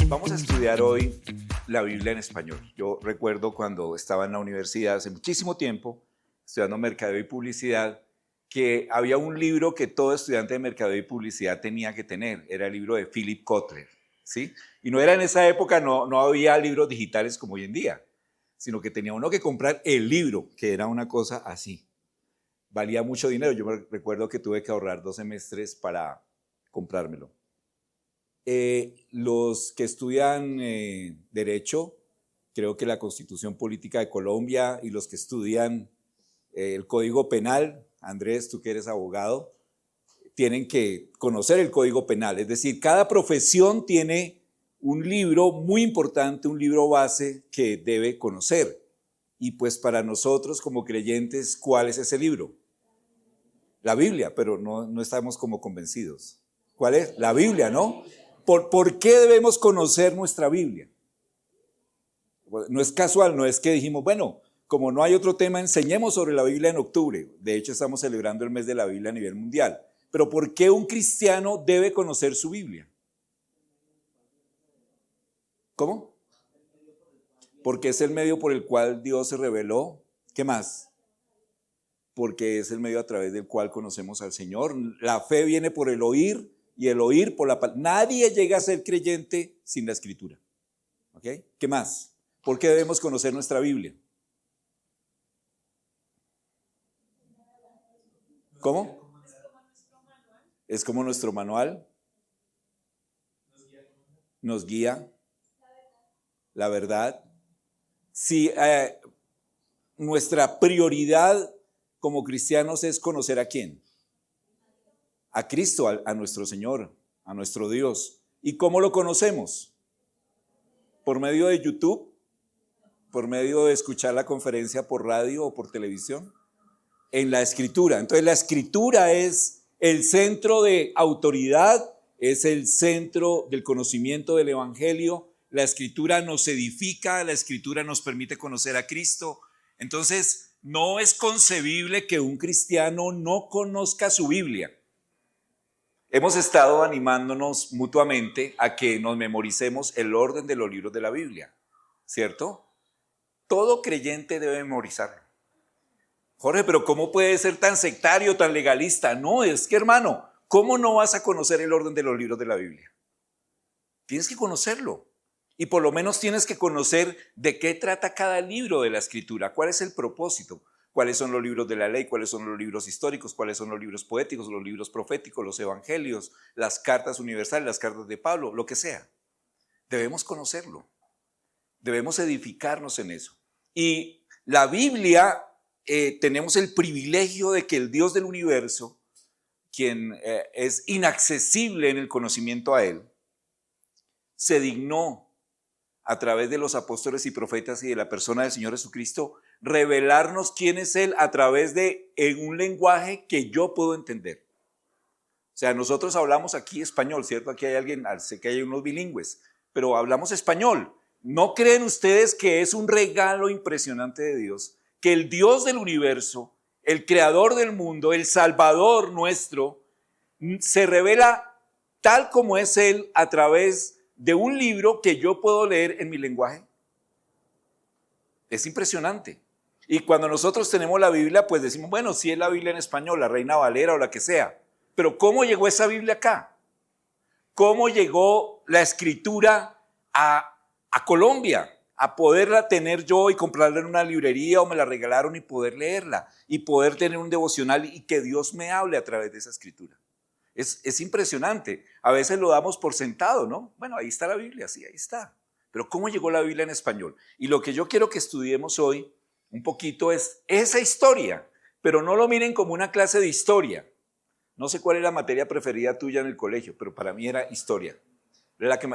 Vamos a estudiar hoy la Biblia en español. Yo recuerdo cuando estaba en la universidad hace muchísimo tiempo, estudiando mercadeo y publicidad, que había un libro que todo estudiante de mercadeo y publicidad tenía que tener. Era el libro de Philip Kotler, ¿sí? Y no era en esa época, no había libros digitales como hoy en día, sino que tenía uno que comprar el libro, que era una cosa así. Valía mucho dinero. Yo me recuerdo que tuve que ahorrar 2 semestres para comprármelo. Los que estudian Derecho, creo que la Constitución Política de Colombia, y los que estudian el Código Penal, Andrés, tú que eres abogado, tienen que conocer el Código Penal. Es decir, cada profesión tiene un libro muy importante, un libro base que debe conocer. Y pues para nosotros como creyentes, ¿cuál es ese libro? La Biblia, pero no estamos como convencidos. ¿Cuál es? La Biblia, ¿no? ¿Por qué debemos conocer nuestra Biblia? No es casual, no es que dijimos, bueno, como no hay otro tema, enseñemos sobre la Biblia en octubre. De hecho, estamos celebrando el mes de la Biblia a nivel mundial. Pero ¿por qué un cristiano debe conocer su Biblia? ¿Cómo? Porque es el medio por el cual Dios se reveló. ¿Qué más? Porque es el medio a través del cual conocemos al Señor. La fe viene por el oír y el oír por la palabra. Nadie llega a ser creyente sin la Escritura. ¿Ok? ¿Qué más? ¿Por qué debemos conocer nuestra Biblia? ¿Cómo? Es como nuestro manual. Nos guía. La verdad. Si nuestra prioridad como cristianos es conocer a quién. A Cristo, a nuestro Señor, a nuestro Dios. ¿Y cómo lo conocemos? ¿Por medio de YouTube? ¿Por medio de escuchar la conferencia por radio o por televisión? En la Escritura. Entonces la Escritura es el centro de autoridad, es el centro del conocimiento del Evangelio. La Escritura nos edifica, la Escritura nos permite conocer a Cristo. Entonces no es concebible que un cristiano no conozca su Biblia. Hemos estado animándonos mutuamente a que nos memoricemos el orden de los libros de la Biblia, ¿cierto? Todo creyente debe memorizarlo. Jorge, pero ¿cómo puede ser tan sectario, tan legalista? No, es que hermano, ¿cómo no vas a conocer el orden de los libros de la Biblia? Tienes que conocerlo. Y por lo menos tienes que conocer de qué trata cada libro de la Escritura, cuál es el propósito. ¿Cuáles son los libros de la ley? ¿Cuáles son los libros históricos? ¿Cuáles son los libros poéticos? ¿Los libros proféticos? ¿Los evangelios? ¿Las cartas universales? ¿Las cartas de Pablo? Lo que sea. Debemos conocerlo. Debemos edificarnos en eso. Y la Biblia, tenemos el privilegio de que el Dios del universo, quien es inaccesible en el conocimiento a Él, se dignó a través de los apóstoles y profetas y de la persona del Señor Jesucristo, revelarnos quién es Él a través de un lenguaje que yo puedo entender. O sea, nosotros hablamos aquí español, ¿cierto? Aquí hay alguien, sé que hay unos bilingües, pero hablamos español. ¿No creen ustedes que es un regalo impresionante de Dios? Que el Dios del universo, el creador del mundo, el salvador nuestro, se revela tal como es Él a través de un libro que yo puedo leer en mi lenguaje. Es impresionante. Y cuando nosotros tenemos la Biblia, pues decimos, bueno, sí es la Biblia en español, la Reina Valera o la que sea. Pero ¿cómo llegó esa Biblia acá? ¿Cómo llegó la Escritura a Colombia? A poderla tener yo y comprarla en una librería o me la regalaron y poder leerla. Y poder tener un devocional y que Dios me hable a través de esa Escritura. Es impresionante. A veces lo damos por sentado, ¿no? Bueno, ahí está la Biblia, sí, ahí está. Pero ¿cómo llegó la Biblia en español? Y lo que yo quiero que estudiemos hoy un poquito es esa historia, pero no lo miren como una clase de historia. No sé cuál es la materia preferida tuya en el colegio, pero para mí era historia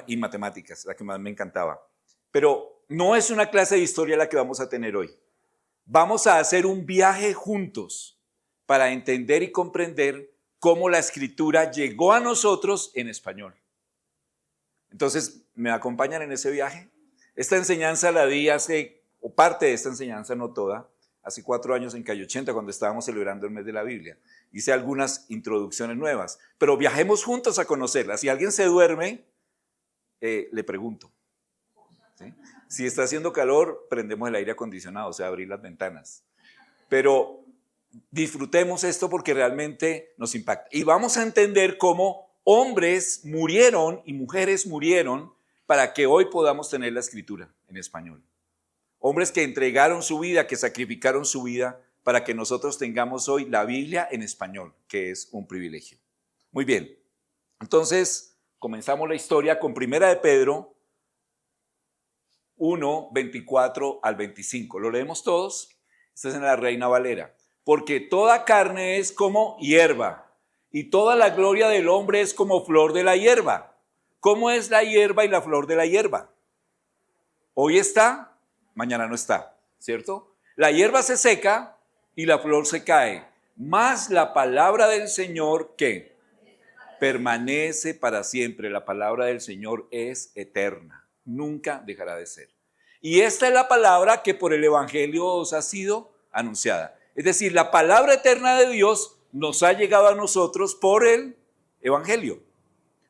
y matemáticas, la que más me encantaba. Pero no es una clase de historia la que vamos a tener hoy. Vamos a hacer un viaje juntos para entender y comprender cómo la Escritura llegó a nosotros en español. Entonces, ¿me acompañan en ese viaje? Esta enseñanza la di hace, o parte de esta enseñanza, no toda, hace 4 años en Calle 80 cuando estábamos celebrando el mes de la Biblia. Hice algunas introducciones nuevas, pero viajemos juntos a conocerlas. Si alguien se duerme, le pregunto. ¿Sí? Si está haciendo calor, prendemos el aire acondicionado, o sea, abrir las ventanas. Pero disfrutemos esto porque realmente nos impacta. Y vamos a entender cómo hombres murieron y mujeres murieron para que hoy podamos tener la escritura en español. Hombres que entregaron su vida, que sacrificaron su vida para que nosotros tengamos hoy la Biblia en español, que es un privilegio. Muy bien, entonces comenzamos la historia con 1 de Pedro 1, 24 al 25. ¿Lo leemos todos? Esta es en la Reina Valera. Porque toda carne es como hierba, y toda la gloria del hombre es como flor de la hierba. ¿Cómo es la hierba y la flor de la hierba? Hoy está, mañana no está, ¿cierto? La hierba se seca y la flor se cae, mas la palabra del Señor, ¿qué? Permanece para siempre. La palabra del Señor es eterna, nunca dejará de ser. Y esta es la palabra que por el Evangelio os ha sido anunciada. Es decir, la palabra eterna de Dios nos ha llegado a nosotros por el Evangelio.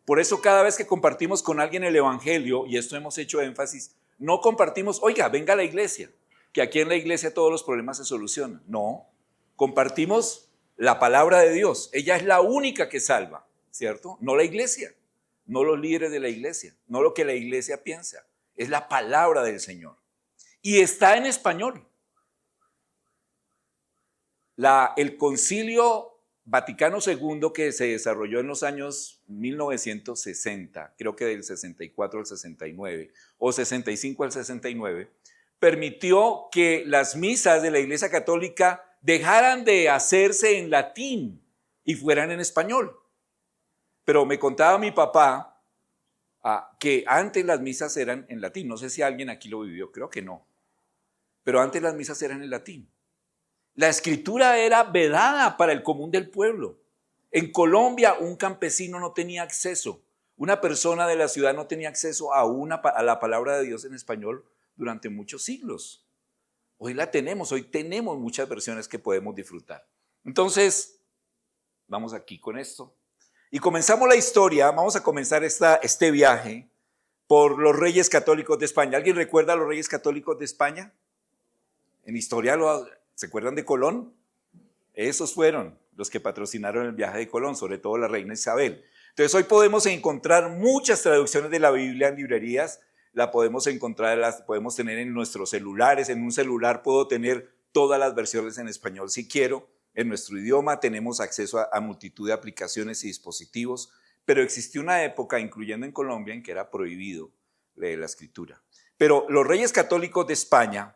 Por eso cada vez que compartimos con alguien el Evangelio, y esto hemos hecho énfasis, no compartimos, oiga, venga a la iglesia, que aquí en la iglesia todos los problemas se solucionan. No, compartimos la palabra de Dios. Ella es la única que salva, ¿cierto? No la iglesia, no los líderes de la iglesia, no lo que la iglesia piensa. Es la palabra del Señor. Y está en español. El Concilio Vaticano II, que se desarrolló en los años 1960, creo que del 64 al 69, o 65 al 69, permitió que las misas de la Iglesia Católica dejaran de hacerse en latín y fueran en español. Pero me contaba mi papá que antes las misas eran en latín. No sé si alguien aquí lo vivió, creo que no. Pero antes las misas eran en latín. La escritura era vedada para el común del pueblo. En Colombia un campesino no tenía acceso, una persona de la ciudad no tenía acceso a la palabra de Dios en español durante muchos siglos. Hoy la tenemos, hoy tenemos muchas versiones que podemos disfrutar. Entonces, vamos aquí con esto. Y comenzamos la historia, vamos a comenzar este viaje por los Reyes Católicos de España. ¿Alguien recuerda a los Reyes Católicos de España? En historia ¿se acuerdan de Colón? Esos fueron los que patrocinaron el viaje de Colón, sobre todo la reina Isabel. Entonces hoy podemos encontrar muchas traducciones de la Biblia en librerías, la podemos encontrar, las podemos tener en nuestros celulares. En un celular puedo tener todas las versiones en español si quiero. En nuestro idioma tenemos acceso a multitud de aplicaciones y dispositivos, pero existió una época, incluyendo en Colombia, en que era prohibido leer la escritura. Pero los Reyes Católicos de España,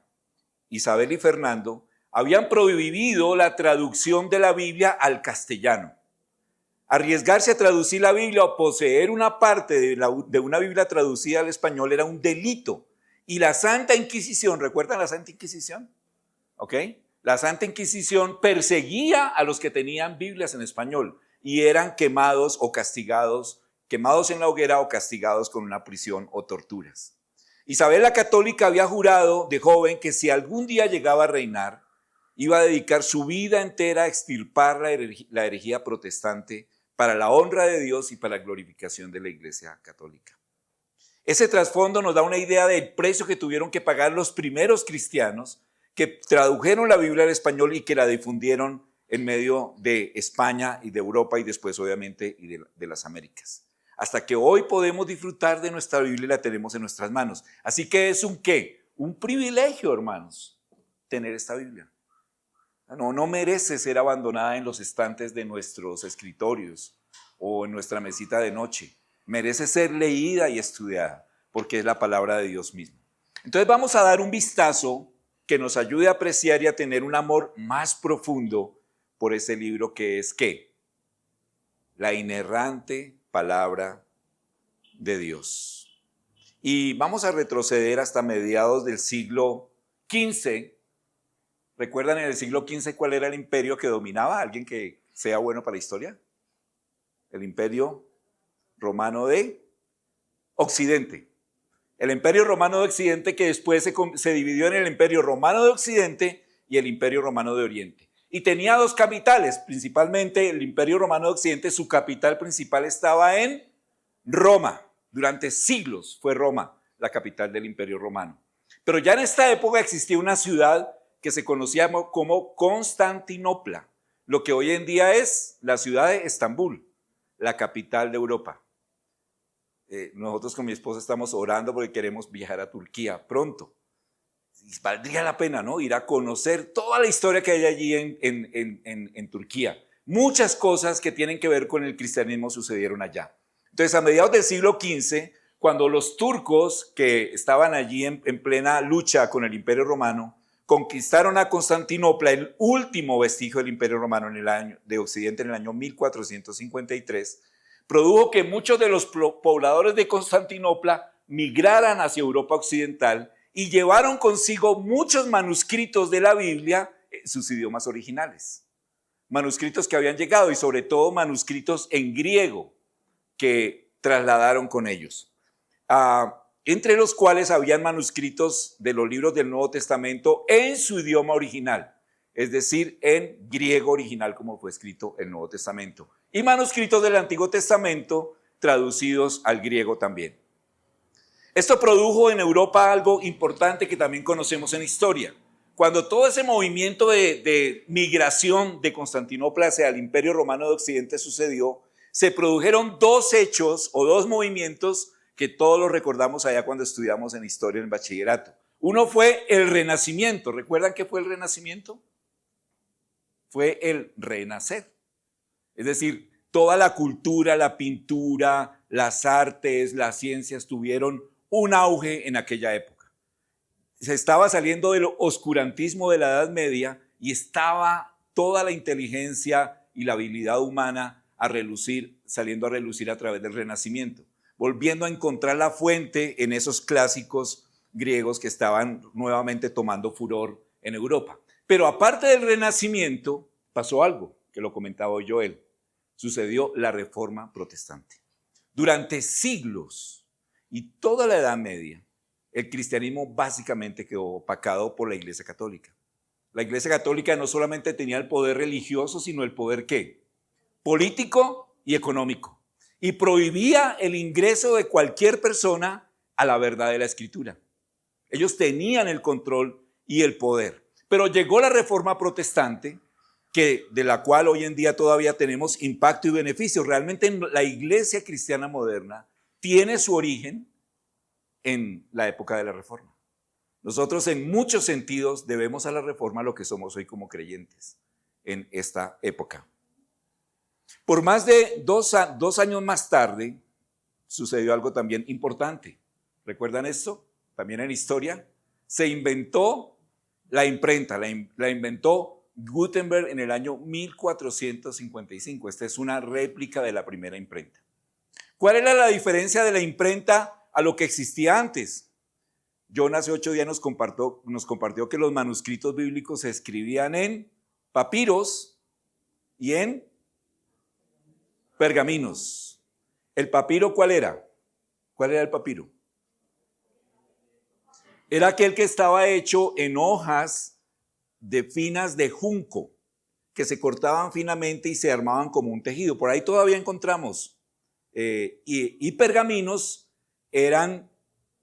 Isabel y Fernando, habían prohibido la traducción de la Biblia al castellano. Arriesgarse a traducir la Biblia o poseer una parte de una Biblia traducida al español era un delito. Y la Santa Inquisición, ¿recuerdan la Santa Inquisición? ¿Ok? La Santa Inquisición perseguía a los que tenían Biblias en español y eran quemados o castigados, quemados en la hoguera o castigados con una prisión o torturas. Isabel la Católica había jurado de joven que si algún día llegaba a reinar, iba a dedicar su vida entera a extirpar la herejía protestante para la honra de Dios y para la glorificación de la Iglesia Católica. Ese trasfondo nos da una idea del precio que tuvieron que pagar los primeros cristianos que tradujeron la Biblia al español y que la difundieron en medio de España y de Europa y después obviamente y de las Américas. Hasta que hoy podemos disfrutar de nuestra Biblia y la tenemos en nuestras manos. Así que es un ¿qué? Un privilegio, hermanos, tener esta Biblia. No merece ser abandonada en los estantes de nuestros escritorios o en nuestra mesita de noche. Merece ser leída y estudiada porque es la palabra de Dios mismo. Entonces vamos a dar un vistazo que nos ayude a apreciar y a tener un amor más profundo por ese libro que es ¿qué? La inerrante palabra de Dios. Y vamos a retroceder hasta mediados del siglo XV. ¿Recuerdan en el siglo XV cuál era el imperio que dominaba? ¿Alguien que sea bueno para la historia? El imperio romano de Occidente. El imperio romano de Occidente que después se dividió en el imperio romano de Occidente y el Imperio Romano de Oriente. Y tenía dos capitales, principalmente el Imperio Romano de Occidente, su capital principal estaba en Roma. Durante siglos fue Roma la capital del Imperio Romano. Pero ya en esta época existía una ciudad que se conocía como Constantinopla, lo que hoy en día es la ciudad de Estambul, la capital de Europa. Nosotros con mi esposa estamos orando porque queremos viajar a Turquía pronto. Y valdría la pena, ¿no?, ir a conocer toda la historia que hay allí en Turquía. Muchas cosas que tienen que ver con el cristianismo sucedieron allá. Entonces, a mediados del siglo XV, cuando los turcos que estaban allí en plena lucha con el Imperio Romano, conquistaron a Constantinopla, el último vestigio del Imperio Romano de Occidente en el año 1453, produjo que muchos de los pobladores de Constantinopla migraran hacia Europa Occidental y llevaron consigo muchos manuscritos de la Biblia en sus idiomas originales. Manuscritos que habían llegado y sobre todo manuscritos en griego que trasladaron con ellos. Entre los cuales habían manuscritos de los libros del Nuevo Testamento en su idioma original, es decir, en griego original como fue escrito el Nuevo Testamento, y manuscritos del Antiguo Testamento traducidos al griego también. Esto produjo en Europa algo importante que también conocemos en historia. Cuando todo ese movimiento de migración de Constantinopla hacia el Imperio Romano de Occidente sucedió, se produjeron dos hechos o dos movimientos que todos los recordamos allá cuando estudiamos en historia en el bachillerato. Uno fue el Renacimiento. ¿Recuerdan qué fue el Renacimiento? Fue el renacer. Es decir, toda la cultura, la pintura, las artes, las ciencias tuvieron un auge en aquella época. Se estaba saliendo del oscurantismo de la Edad Media y estaba toda la inteligencia y la habilidad humana saliendo a relucir a través del Renacimiento, volviendo a encontrar la fuente en esos clásicos griegos que estaban nuevamente tomando furor en Europa. Pero aparte del Renacimiento, pasó algo, que lo comentaba hoy Joel. Sucedió la Reforma Protestante. Durante siglos y toda la Edad Media, el cristianismo básicamente quedó opacado por la Iglesia Católica. La Iglesia Católica no solamente tenía el poder religioso, sino el poder ¿qué? Político y económico. Y prohibía el ingreso de cualquier persona a la verdad de la Escritura. Ellos tenían el control y el poder. Pero llegó la Reforma Protestante, de la cual hoy en día todavía tenemos impacto y beneficio. Realmente la Iglesia cristiana moderna tiene su origen en la época de la Reforma. Nosotros en muchos sentidos debemos a la Reforma lo que somos hoy como creyentes en esta época. Por más de dos años más tarde, sucedió algo también importante. ¿Recuerdan esto? También en historia. Se inventó la imprenta, la inventó Gutenberg en el año 1455. Esta es una réplica de la primera imprenta. ¿Cuál era la diferencia de la imprenta a lo que existía antes? John hace 8 días nos compartió que los manuscritos bíblicos se escribían en papiros y en pergaminos. ¿El papiro cuál era? ¿Cuál era el papiro? Era aquel que estaba hecho en hojas finas de junco, que se cortaban finamente y se armaban como un tejido. Por ahí todavía encontramos. Y pergaminos eran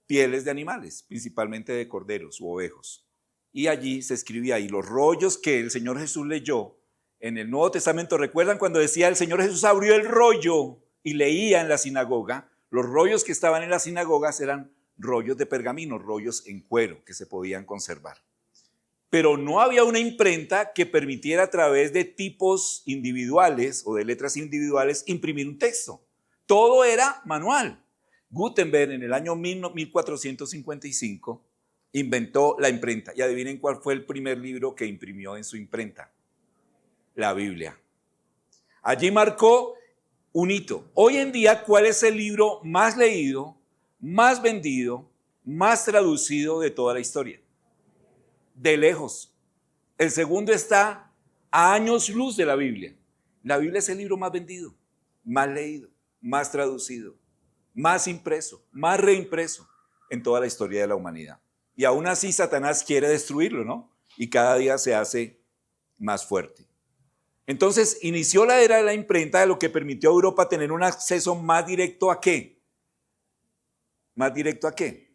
pieles de animales, principalmente de corderos u ovejos. Y allí se escribía, y los rollos que el Señor Jesús leyó en el Nuevo Testamento, ¿recuerdan cuando decía el Señor Jesús abrió el rollo y leía en la sinagoga? Los rollos que estaban en las sinagogas eran rollos de pergamino, rollos en cuero que se podían conservar. Pero no había una imprenta que permitiera a través de tipos individuales o de letras individuales imprimir un texto. Todo era manual. Gutenberg en el año 1455 inventó la imprenta. Y adivinen cuál fue el primer libro que imprimió en su imprenta. La Biblia. Allí marcó un hito. Hoy en día, ¿cuál es el libro más leído, más vendido, más traducido de toda la historia? De lejos. El segundo está a años luz de la Biblia. La Biblia es el libro más vendido, más leído, más traducido, más impreso, más reimpreso en toda la historia de la humanidad. Y aún así Satanás quiere destruirlo, ¿no? y cada día se hace más fuerte. Entonces inició la era de la imprenta, de lo que permitió a Europa tener un acceso más directo ¿a qué? ¿Más directo a qué?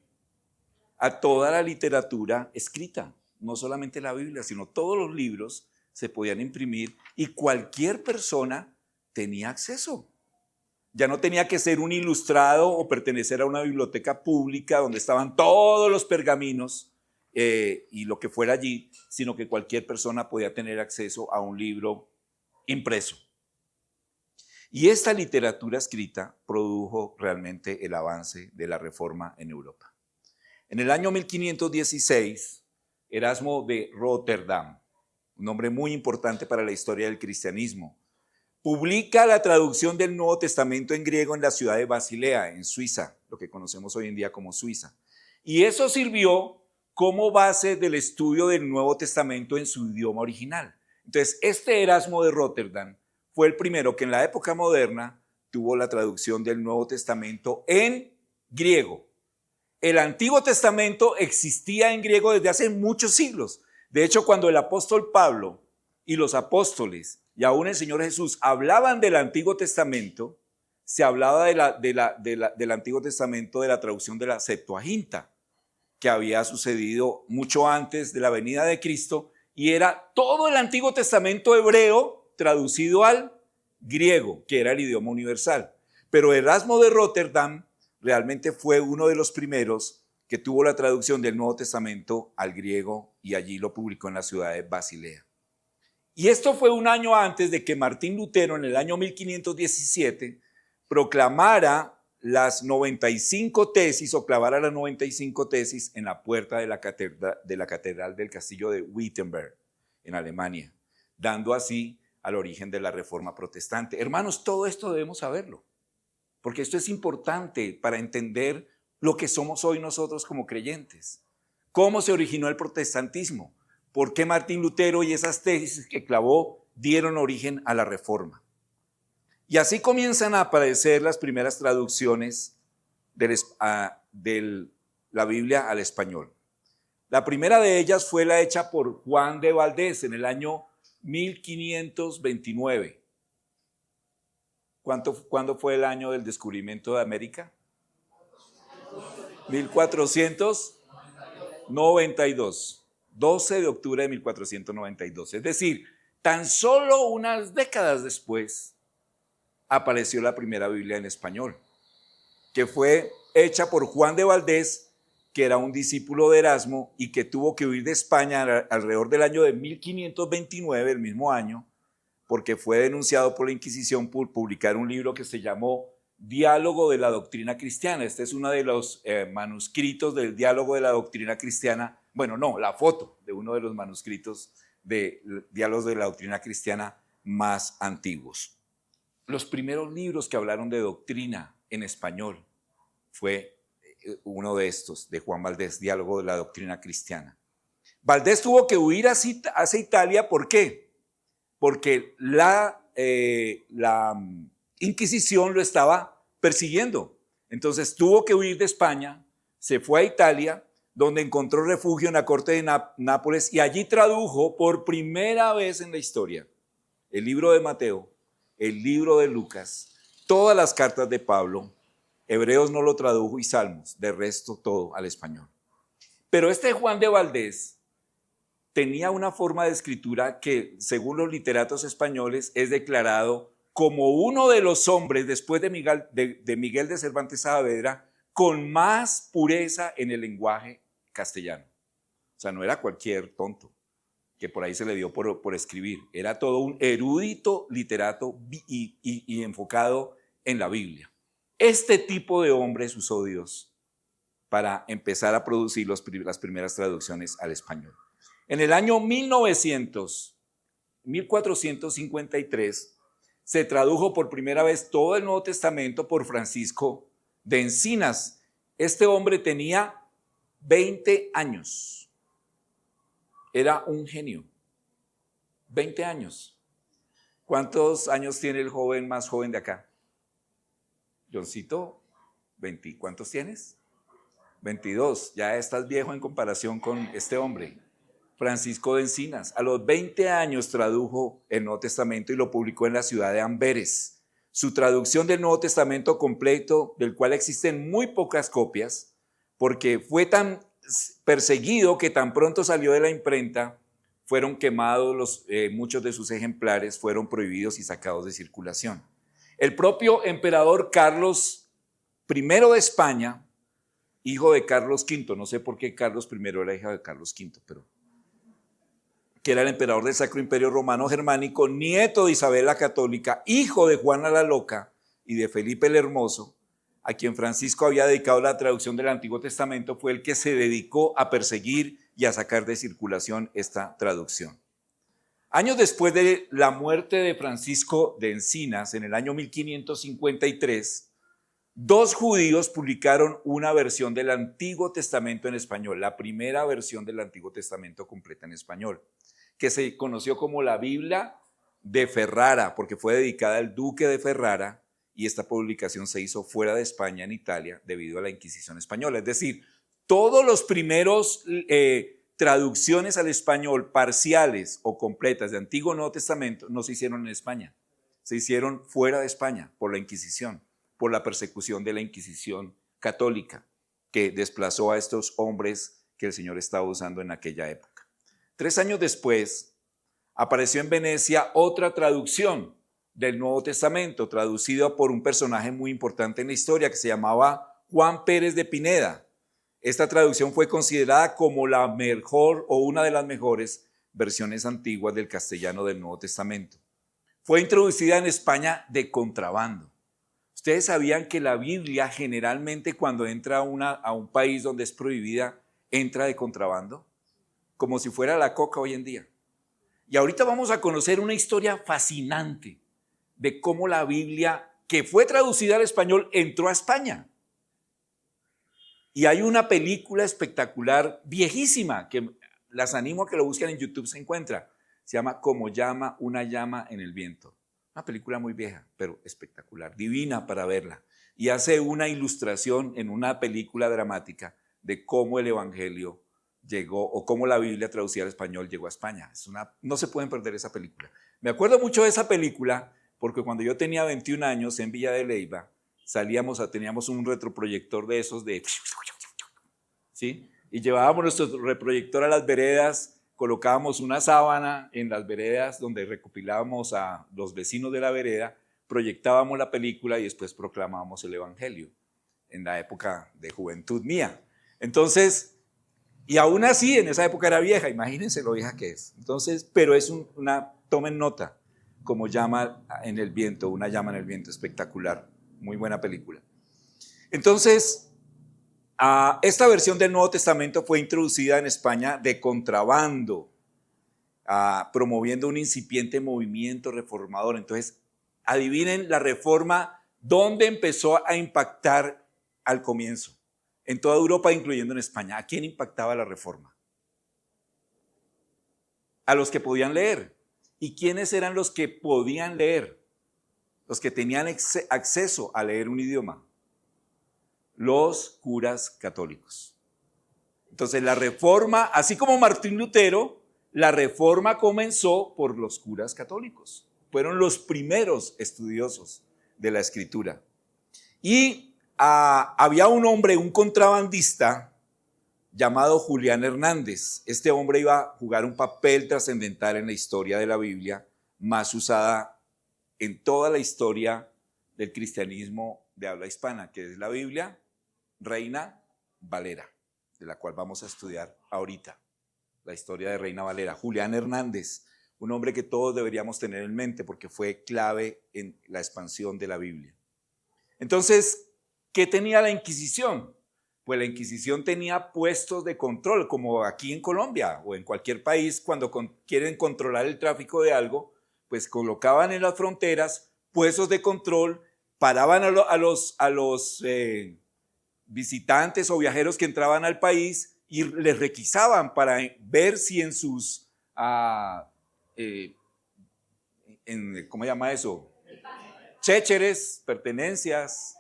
A toda la literatura escrita, no solamente la Biblia, sino todos los libros se podían imprimir y cualquier persona tenía acceso. Ya no tenía que ser un ilustrado o pertenecer a una biblioteca pública donde estaban todos los pergaminos y lo que fuera allí, sino que cualquier persona podía tener acceso a un libro impreso. Y esta literatura escrita produjo realmente el avance de la Reforma en Europa. En el año 1516, Erasmo de Rotterdam, un hombre muy importante para la historia del cristianismo, publica la traducción del Nuevo Testamento en griego en la ciudad de Basilea, en Suiza, lo que conocemos hoy en día como Suiza. Y eso sirvió como base del estudio del Nuevo Testamento en su idioma original. Entonces, este Erasmo de Rotterdam fue el primero que en la época moderna tuvo la traducción del Nuevo Testamento en griego. El Antiguo Testamento existía en griego desde hace muchos siglos. De hecho, cuando el apóstol Pablo y los apóstoles y aún el Señor Jesús hablaban del Antiguo Testamento, se hablaba del Antiguo Testamento, de la traducción de la Septuaginta, que había sucedido mucho antes de la venida de Cristo, y era todo el Antiguo Testamento hebreo traducido al griego, que era el idioma universal. Pero Erasmo de Rotterdam realmente fue uno de los primeros que tuvo la traducción del Nuevo Testamento al griego y allí lo publicó en la ciudad de Basilea. Y esto fue un año antes de que Martín Lutero, en el año 1517, proclamara las 95 tesis o clavara las 95 tesis en la puerta de la catedral del castillo de Wittenberg, en Alemania, dando así al origen de la Reforma Protestante. Hermanos, todo esto debemos saberlo, porque esto es importante para entender lo que somos hoy nosotros como creyentes. ¿Cómo se originó el protestantismo? ¿Por qué Martín Lutero y esas tesis que clavó dieron origen a la Reforma? Y así comienzan a aparecer las primeras traducciones de la Biblia al español. La primera de ellas fue la hecha por Juan de Valdés en el año 1529. ¿Cuándo fue el año del descubrimiento de América? 1492. 12 de octubre de 1492. Es decir, tan solo unas décadas después apareció la primera Biblia en español, que fue hecha por Juan de Valdés, que era un discípulo de Erasmo y que tuvo que huir de España alrededor del año de 1529, el mismo año, porque fue denunciado por la Inquisición por publicar un libro que se llamó Diálogo de la Doctrina Cristiana. Este es uno de los manuscritos del Diálogo de la Doctrina Cristiana. Bueno, no, la foto de uno de los manuscritos de Diálogos de la Doctrina Cristiana más antiguos. Los primeros libros que hablaron de doctrina en español fue uno de estos, de Juan Valdés, Diálogo de la Doctrina Cristiana. Valdés tuvo que huir hacia Italia, ¿por qué? Porque la Inquisición lo estaba persiguiendo. Entonces tuvo que huir de España, se fue a Italia, donde encontró refugio en la corte de Nápoles y allí tradujo por primera vez en la historia el libro de Mateo, el libro de Lucas, todas las cartas de Pablo. Hebreos no lo tradujo y Salmos, de resto todo al español. Pero este Juan de Valdés tenía una forma de escritura que, según los literatos españoles, es declarado como uno de los hombres, después de Miguel de Cervantes Saavedra, con más pureza en el lenguaje castellano. O sea, no era cualquier tonto que por ahí se le dio por escribir. Era todo un erudito literato y enfocado en la Biblia. Este tipo de hombres usó Dios para empezar a producir las primeras traducciones al español. En el año 1453, se tradujo por primera vez todo el Nuevo Testamento por Francisco de Encinas. Este hombre tenía 20 años. Era un genio. 20 años. ¿Cuántos años tiene el joven más joven de acá? Johncito, 20. ¿Cuántos tienes? 22. Ya estás viejo en comparación con este hombre. Francisco de Encinas. A los 20 años tradujo el Nuevo Testamento y lo publicó en la ciudad de Amberes. Su traducción del Nuevo Testamento completo, del cual existen muy pocas copias, porque fue tan perseguido que tan pronto salió de la imprenta, fueron quemados muchos de sus ejemplares, fueron prohibidos y sacados de circulación. El propio emperador Carlos I de España, hijo de Carlos V, no sé por qué Carlos I era hijo de Carlos V, pero que era el emperador del Sacro Imperio Romano Germánico, nieto de Isabel la Católica, hijo de Juana la Loca y de Felipe el Hermoso, a quien Francisco había dedicado la traducción del Antiguo Testamento, fue el que se dedicó a perseguir y a sacar de circulación esta traducción. Años después de la muerte de Francisco de Encinas, en el año 1553, dos judíos publicaron una versión del Antiguo Testamento en español, la primera versión del Antiguo Testamento completa en español, que se conoció como la Biblia de Ferrara, porque fue dedicada al duque de Ferrara, y esta publicación se hizo fuera de España, en Italia, debido a la Inquisición española. Es decir, todos los primeros traducciones al español parciales o completas de Antiguo y Nuevo Testamento no se hicieron en España, se hicieron fuera de España por la Inquisición, por la persecución de la Inquisición católica, que desplazó a estos hombres que el Señor estaba usando en aquella época. 3 años después, apareció en Venecia otra traducción del Nuevo Testamento, traducida por un personaje muy importante en la historia que se llamaba Juan Pérez de Pineda. Esta traducción fue considerada como la mejor o una de las mejores versiones antiguas del castellano del Nuevo Testamento. Fue introducida en España de contrabando. ¿Ustedes sabían que la Biblia generalmente cuando entra a un país donde es prohibida, entra de contrabando? Como si fuera la coca hoy en día. Y ahorita vamos a conocer una historia fascinante de cómo la Biblia, que fue traducida al español, entró a España. Y hay una película espectacular, viejísima, que las animo a que lo busquen en YouTube, se encuentra. Se llama Como llama una llama en el viento. Una película muy vieja, pero espectacular, divina para verla. Y hace una ilustración en una película dramática de cómo el Evangelio llegó, o cómo la Biblia traducida al español llegó a España. No se pueden perder esa película. Me acuerdo mucho de esa película porque cuando yo tenía 21 años en Villa de Leyva, teníamos un retroproyector de esos ¿sí? Y llevábamos nuestro retroproyector a las veredas, colocábamos una sábana en las veredas donde recopilábamos a los vecinos de la vereda, proyectábamos la película y después proclamábamos el Evangelio en la época de juventud mía. Entonces, y aún así en esa época era vieja, imagínense lo vieja que es. Entonces, pero es tomen nota, Como llama en el viento, una llama en el viento, espectacular, muy buena película. Entonces, esta versión del Nuevo Testamento fue introducida en España de contrabando, promoviendo un incipiente movimiento reformador. Entonces, adivinen la reforma, ¿dónde empezó a impactar al comienzo? En toda Europa, incluyendo en España. ¿A quién impactaba la reforma? A los que podían leer. ¿Y quiénes eran los que podían leer? Los que tenían acceso a leer un idioma. Los curas católicos. Entonces la reforma, así como Martín Lutero, la reforma comenzó por los curas católicos. Fueron los primeros estudiosos de la Escritura. Y había un hombre, un contrabandista, llamado Julián Hernández. Este hombre iba a jugar un papel trascendental en la historia de la Biblia, más usada en toda la historia del cristianismo de habla hispana, que es la Biblia Reina Valera, de la cual vamos a estudiar ahorita, la historia de Reina Valera. Julián Hernández, un hombre que todos deberíamos tener en mente porque fue clave en la expansión de la Biblia. Entonces, ¿qué tenía la Inquisición? Pues la Inquisición tenía puestos de control, como aquí en Colombia o en cualquier país, cuando quieren controlar el tráfico de algo, pues colocaban en las fronteras puestos de control, paraban a los visitantes o viajeros que entraban al país y les requisaban para ver si en sus, ¿cómo se llama eso? Chécheres, pertenencias,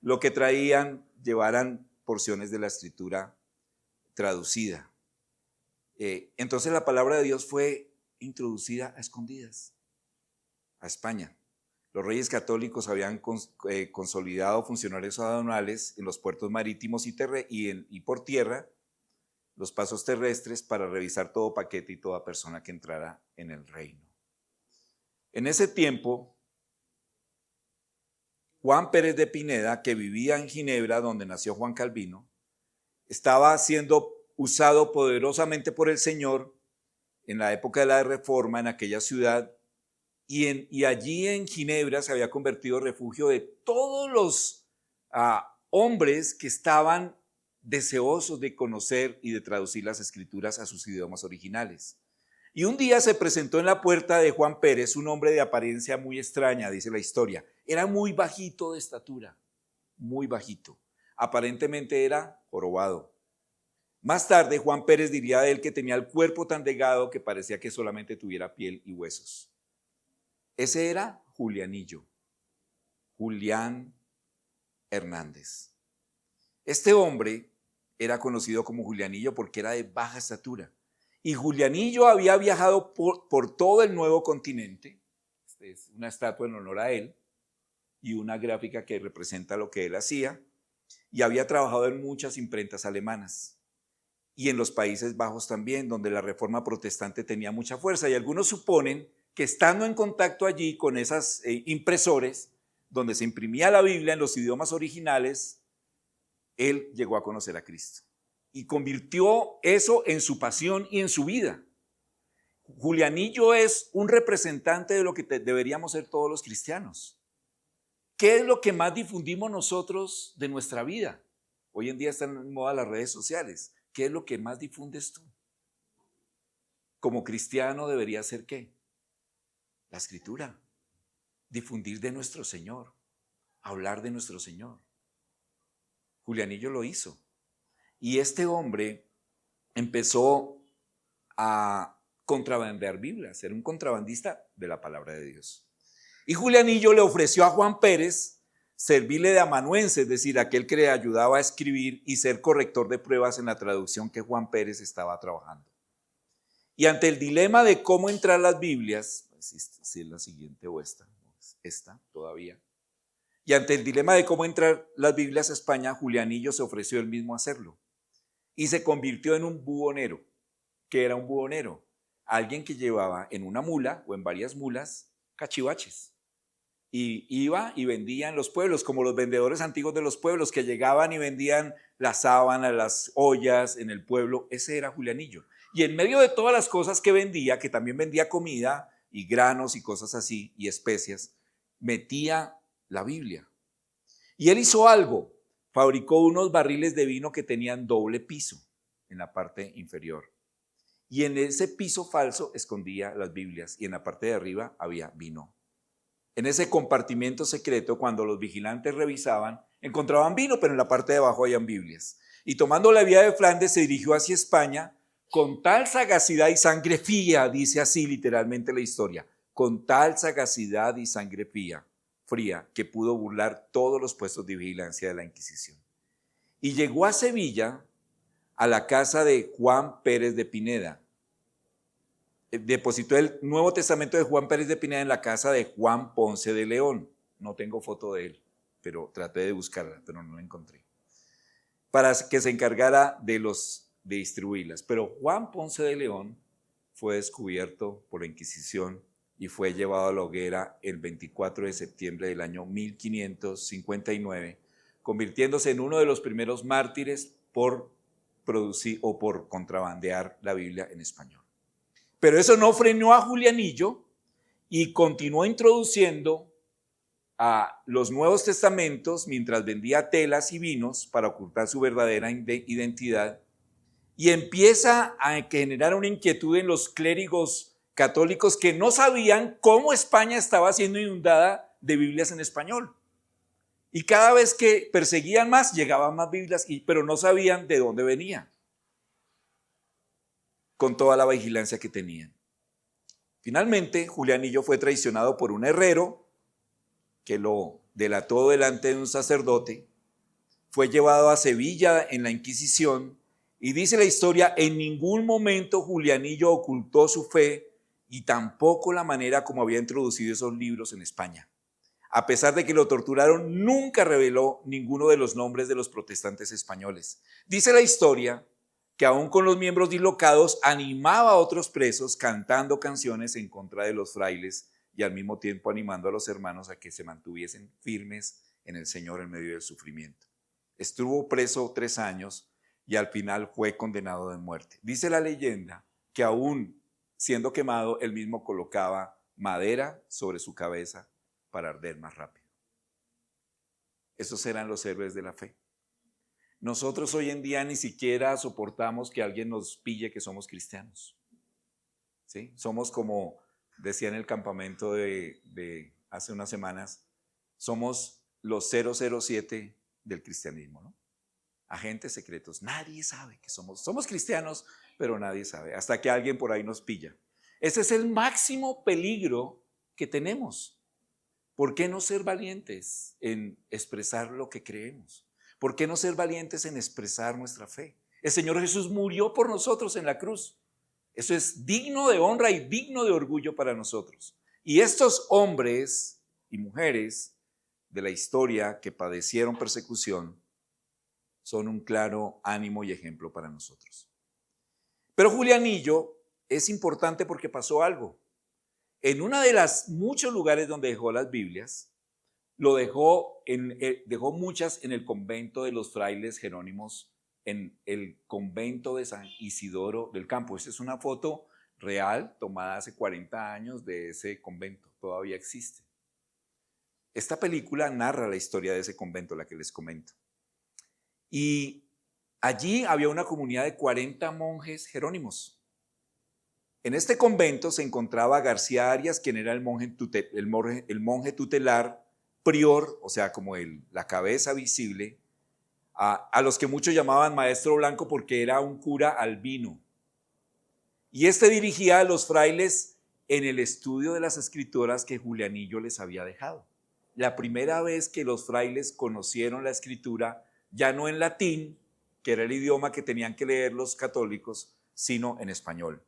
lo que traían, llevaran porciones de la Escritura traducida. Entonces la palabra de Dios fue introducida a escondidas a España. Los reyes católicos habían consolidado funcionarios aduanales en los puertos marítimos y por tierra, los pasos terrestres, para revisar todo paquete y toda persona que entrara en el reino. En ese tiempo, Juan Pérez de Pineda, que vivía en Ginebra, donde nació Juan Calvino, estaba siendo usado poderosamente por el Señor en la época de la Reforma en aquella ciudad, y allí en Ginebra se había convertido en refugio de todos los hombres que estaban deseosos de conocer y de traducir las escrituras a sus idiomas originales. Y un día se presentó en la puerta de Juan Pérez un hombre de apariencia muy extraña, dice la historia. Era muy bajito de estatura, muy bajito. Aparentemente era jorobado. Más tarde Juan Pérez diría de él que tenía el cuerpo tan delgado que parecía que solamente tuviera piel y huesos. Ese era Julianillo, Julián Hernández. Este hombre era conocido como Julianillo porque era de baja estatura. Y Julianillo había viajado por todo el nuevo continente. Esta es una estatua en honor a él y una gráfica que representa lo que él hacía. Y había trabajado en muchas imprentas alemanas y en los Países Bajos también, donde la reforma protestante tenía mucha fuerza. Y algunos suponen que estando en contacto allí con esas impresores, donde se imprimía la Biblia en los idiomas originales, él llegó a conocer a Cristo y convirtió eso en su pasión y en su vida. Julianillo es un representante de lo que deberíamos ser todos los cristianos. ¿Qué es lo que más difundimos nosotros de nuestra vida? Hoy en día están en moda las redes sociales. ¿Qué es lo que más difundes tú? Como cristiano debería ser ¿qué? La escritura. Difundir de nuestro Señor. Hablar de nuestro Señor. Julianillo lo hizo. Y este hombre empezó a contrabandear Biblias, era un contrabandista de la palabra de Dios. Y Julianillo le ofreció a Juan Pérez servirle de amanuense, es decir, aquel que le ayudaba a escribir y ser corrector de pruebas en la traducción que Juan Pérez estaba trabajando. Y ante el dilema de cómo entrar las Biblias, si es la siguiente o esta todavía, y ante el dilema de cómo entrar las Biblias a España, Julianillo se ofreció él mismo a hacerlo. Y se convirtió en un bubonero. ¿Qué era un bubonero? Alguien que llevaba en una mula o en varias mulas cachivaches. Y iba y vendía en los pueblos, como los vendedores antiguos de los pueblos que llegaban y vendían las sábanas, las ollas en el pueblo. Ese era Julianillo. Y en medio de todas las cosas que vendía, que también vendía comida y granos y cosas así y especias, metía la Biblia. Y él hizo algo. Fabricó unos barriles de vino que tenían doble piso en la parte inferior. Y en ese piso falso escondía las Biblias y en la parte de arriba había vino. En ese compartimiento secreto, cuando los vigilantes revisaban, encontraban vino, pero en la parte de abajo habían Biblias. Y tomando la vía de Flandes se dirigió hacia España con tal sagacidad y sangre fría, dice así literalmente la historia, con tal sagacidad y sangre fría, que pudo burlar todos los puestos de vigilancia de la Inquisición. Y llegó a Sevilla, a la casa de Juan Pérez de Pineda. Depositó el Nuevo Testamento de Juan Pérez de Pineda en la casa de Juan Ponce de León. No tengo foto de él, pero traté de buscarla, pero no la encontré. Para que se encargara de distribuirlas. Pero Juan Ponce de León fue descubierto por la Inquisición y fue llevado a la hoguera el 24 de septiembre del año 1559, convirtiéndose en uno de los primeros mártires por producir o por contrabandear la Biblia en español. Pero eso no frenó a Julianillo y continuó introduciendo a los Nuevos Testamentos mientras vendía telas y vinos para ocultar su verdadera identidad, y empieza a generar una inquietud en los clérigos católicos que no sabían cómo España estaba siendo inundada de Biblias en español. Y cada vez que perseguían más, llegaban más Biblias, pero no sabían de dónde venían, con toda la vigilancia que tenían. Finalmente, Julianillo fue traicionado por un herrero que lo delató delante de un sacerdote, fue llevado a Sevilla en la Inquisición Y dice la historia, en ningún momento Julianillo ocultó su fe y tampoco la manera como había introducido esos libros en España. A pesar de que lo torturaron, nunca reveló ninguno de los nombres de los protestantes españoles. Dice la historia que aún con los miembros dislocados animaba a otros presos cantando canciones en contra de los frailes y al mismo tiempo animando a los hermanos a que se mantuviesen firmes en el Señor en medio del sufrimiento. Estuvo preso 3 años y al final fue condenado de muerte. Dice la leyenda que aún siendo quemado, él mismo colocaba madera sobre su cabeza para arder más rápido. Esos eran los héroes de la fe. Nosotros hoy en día ni siquiera soportamos que alguien nos pille que somos cristianos. ¿Sí? Somos como decía en el campamento de hace unas semanas, somos los 007 del cristianismo, ¿no? Agentes secretos. Nadie sabe que somos cristianos, pero nadie sabe, hasta que alguien por ahí nos pilla. Ese es el máximo peligro que tenemos. ¿Por qué no ser valientes en expresar lo que creemos? ¿Por qué no ser valientes en expresar nuestra fe? El Señor Jesús murió por nosotros en la cruz. Eso es digno de honra y digno de orgullo para nosotros. Y estos hombres y mujeres de la historia que padecieron persecución son un claro ánimo y ejemplo para nosotros. Pero Julianillo es importante porque pasó algo. En uno de los muchos lugares donde dejó las Biblias, dejó muchas en el convento de los frailes jerónimos, en el convento de San Isidoro del Campo. Esta es una foto real tomada hace 40 años de ese convento, todavía existe. Esta película narra la historia de ese convento, la que les comento. Y allí había una comunidad de 40 monjes jerónimos. En este convento se encontraba García Arias, quien era el monje tutelar, prior, o sea, como la cabeza visible, a los que muchos llamaban maestro blanco porque era un cura albino. Y este dirigía a los frailes en el estudio de las escrituras que Julianillo les había dejado. La primera vez que los frailes conocieron la escritura, ya no en latín, que era el idioma que tenían que leer los católicos, sino en español.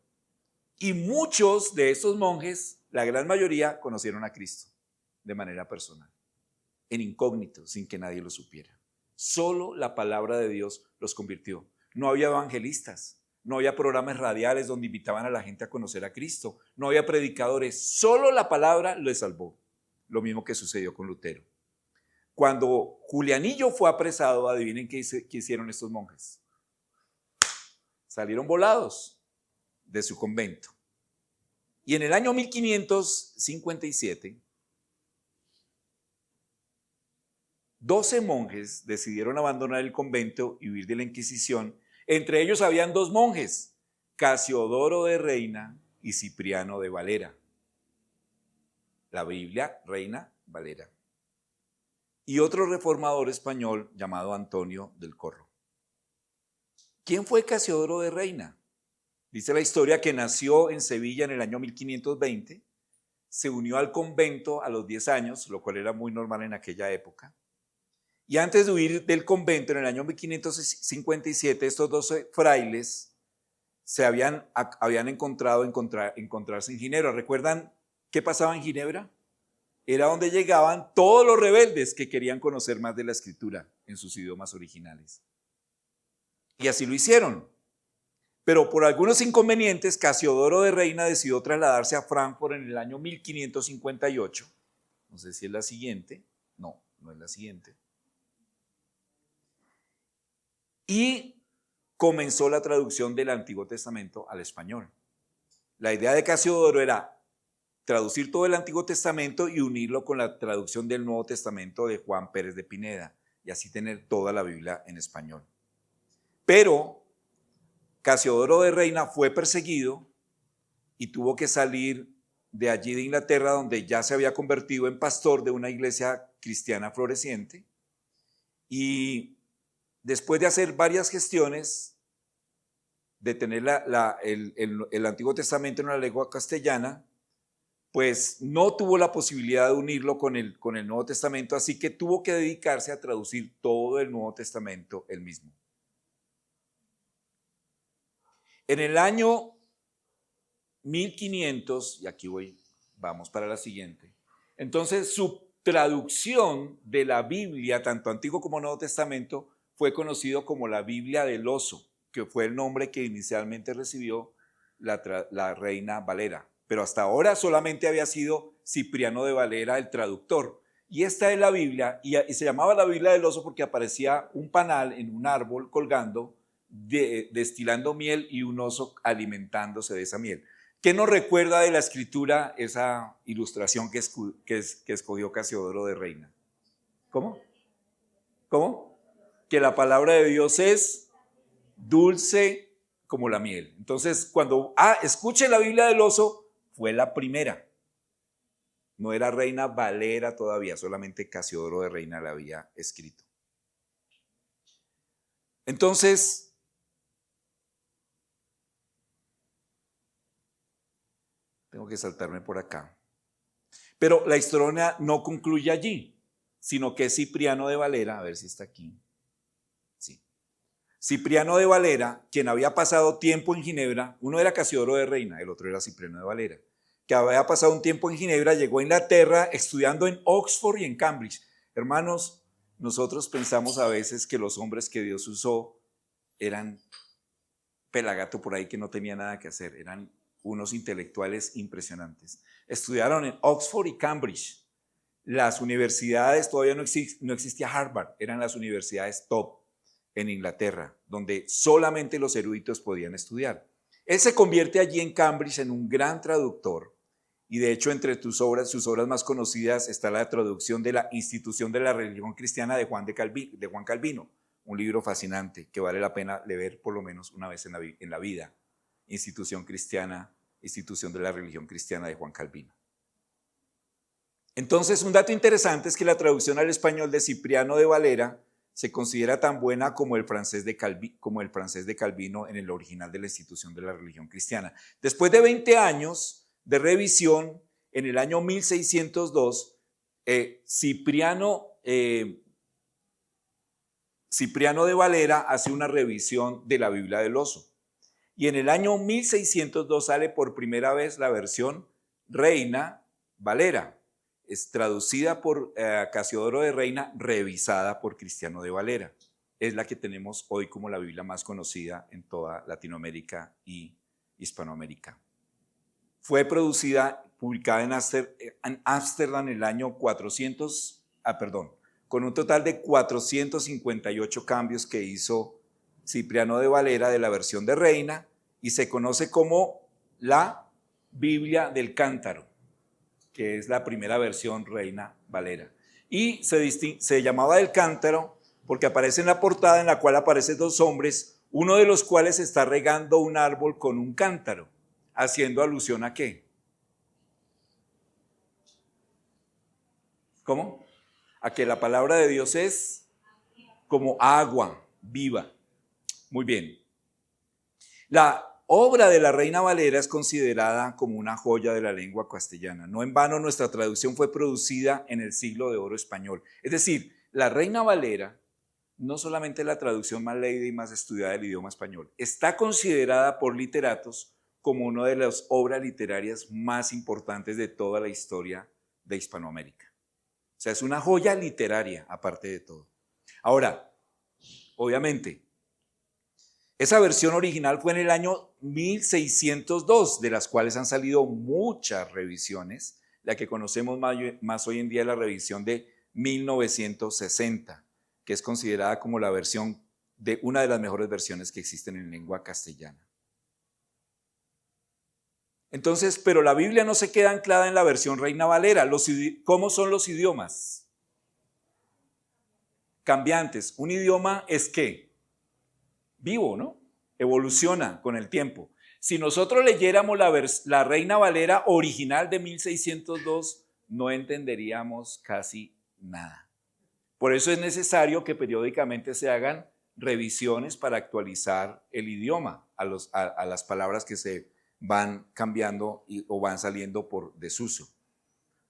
Y muchos de estos monjes, la gran mayoría, conocieron a Cristo de manera personal, en incógnito, sin que nadie lo supiera. Solo la palabra de Dios los convirtió. No había evangelistas, no había programas radiales donde invitaban a la gente a conocer a Cristo, no había predicadores, solo la palabra les salvó. Lo mismo que sucedió con Lutero. Cuando Julianillo fue apresado, adivinen qué hicieron estos monjes. Salieron volados de su convento. Y en el año 1557, 12 monjes decidieron abandonar el convento y huir de la Inquisición. Entre ellos habían 2 monjes, Casiodoro de Reina y Cipriano de Valera. La Biblia, Reina Valera. Y otro reformador español llamado Antonio del Corro. ¿Quién fue Casiodoro de Reina? Dice la historia que nació en Sevilla en el año 1520, se unió al convento a los 10 años, lo cual era muy normal en aquella época. Y antes de huir del convento, en el año 1557, estos 12 frailes se habían encontrarse en Ginebra. ¿Recuerdan qué pasaba en Ginebra? Era donde llegaban todos los rebeldes que querían conocer más de la escritura en sus idiomas originales. Y así lo hicieron. Pero por algunos inconvenientes, Casiodoro de Reina decidió trasladarse a Frankfurt en el año 1558. No sé si es la siguiente. No, no es la siguiente. Y comenzó la traducción del Antiguo Testamento al español. La idea de Casiodoro era traducir todo el Antiguo Testamento y unirlo con la traducción del Nuevo Testamento de Juan Pérez de Pineda, y así tener toda la Biblia en español. Pero Casiodoro de Reina fue perseguido y tuvo que salir de allí de Inglaterra, donde ya se había convertido en pastor de una iglesia cristiana floreciente, y después de hacer varias gestiones, de tener el Antiguo Testamento en una lengua castellana, pues no tuvo la posibilidad de unirlo con el Nuevo Testamento, así que tuvo que dedicarse a traducir todo el Nuevo Testamento él mismo. En el año 1500, y aquí vamos para la siguiente. Entonces, su traducción de la Biblia, tanto Antiguo como Nuevo Testamento, fue conocido como la Biblia del Oso, que fue el nombre que inicialmente recibió la Reina Valera. Pero hasta ahora solamente había sido Cipriano de Valera el traductor. Y esta es la Biblia, y se llamaba la Biblia del Oso porque aparecía un panal en un árbol colgando, destilando miel y un oso alimentándose de esa miel. ¿Qué nos recuerda de la escritura esa ilustración que escogió Casiodoro de Reina? ¿Cómo? ¿Cómo? Que la palabra de Dios es dulce como la miel. Entonces, cuando escuche la Biblia del Oso, fue la primera. No era Reina Valera todavía, solamente Casiodoro de Reina la había escrito. Entonces, tengo que saltarme por acá. Pero la historia no concluye allí, sino que Cipriano de Valera, a ver si está aquí. Sí. Cipriano de Valera, quien había pasado tiempo en Ginebra, uno era Casiodoro de Reina, el otro era Cipriano de Valera, que había pasado un tiempo en Ginebra, llegó a Inglaterra estudiando en Oxford y en Cambridge. Hermanos, nosotros pensamos a veces que los hombres que Dios usó eran pelagato por ahí que no tenía nada que hacer, eran unos intelectuales impresionantes. Estudiaron en Oxford y Cambridge. Las universidades, todavía no existía Harvard, eran las universidades top en Inglaterra, donde solamente los eruditos podían estudiar. Él se convierte allí en Cambridge en un gran traductor, y de hecho entre sus obras más conocidas está la traducción de la Institución de la Religión Cristiana de Juan Calvino, un libro fascinante que vale la pena leer por lo menos una vez en la vida. Institución de la Religión Cristiana de Juan Calvino. Entonces, un dato interesante es que la traducción al español de Cipriano de Valera se considera tan buena como el francés de Calvino en el original de la Institución de la Religión Cristiana. Después de 20 años de revisión, en el año 1602, Cipriano de Valera hace una revisión de la Biblia del Oso. Y en el año 1602 sale por primera vez la versión Reina Valera. Es traducida por Casiodoro de Reina, revisada por Cristiano de Valera. Es la que tenemos hoy como la Biblia más conocida en toda Latinoamérica y Hispanoamérica. Fue publicada en Ámsterdam en el año con un total de 458 cambios que hizo Cipriano de Valera de la versión de Reina, y se conoce como la Biblia del Cántaro, que es la primera versión Reina Valera. Y se llamaba del Cántaro porque aparece en la portada, en la cual aparecen dos hombres, uno de los cuales está regando un árbol con un cántaro, haciendo alusión ¿a qué? ¿Cómo? A que la palabra de Dios es como agua viva. Muy bien. La obra de la Reina Valera es considerada como una joya de la lengua castellana. No en vano nuestra traducción fue producida en el siglo de oro español. Es decir, la Reina Valera no solamente es la traducción más leída y más estudiada del idioma español, está considerada por literatos como una de las obras literarias más importantes de toda la historia de Hispanoamérica. O sea, es una joya literaria, aparte de todo. Ahora, obviamente, esa versión original fue en el año 1602, de las cuales han salido muchas revisiones. La que conocemos más hoy en día es la revisión de 1960, que es considerada como la versión de una de las mejores versiones que existen en lengua castellana. Entonces, pero la Biblia no se queda anclada en la versión Reina Valera. ¿Cómo son los idiomas? Cambiantes. Un idioma es ¿qué? Vivo, ¿no? Evoluciona con el tiempo. Si nosotros leyéramos la Reina Valera original de 1602, no entenderíamos casi nada. Por eso es necesario que periódicamente se hagan revisiones para actualizar el idioma a las palabras que se van cambiando o van saliendo por desuso.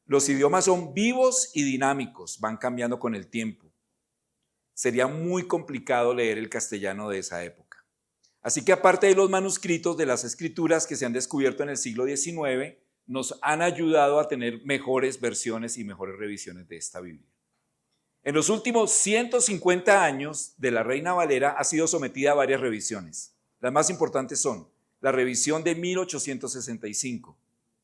Los idiomas son vivos y dinámicos, van cambiando con el tiempo. Sería muy complicado leer el castellano de esa época. Así que aparte de los manuscritos de las escrituras que se han descubierto en el siglo XIX, nos han ayudado a tener mejores versiones y mejores revisiones de esta Biblia. En los últimos 150 años de la Reina Valera ha sido sometida a varias revisiones. Las más importantes son la revisión de 1865,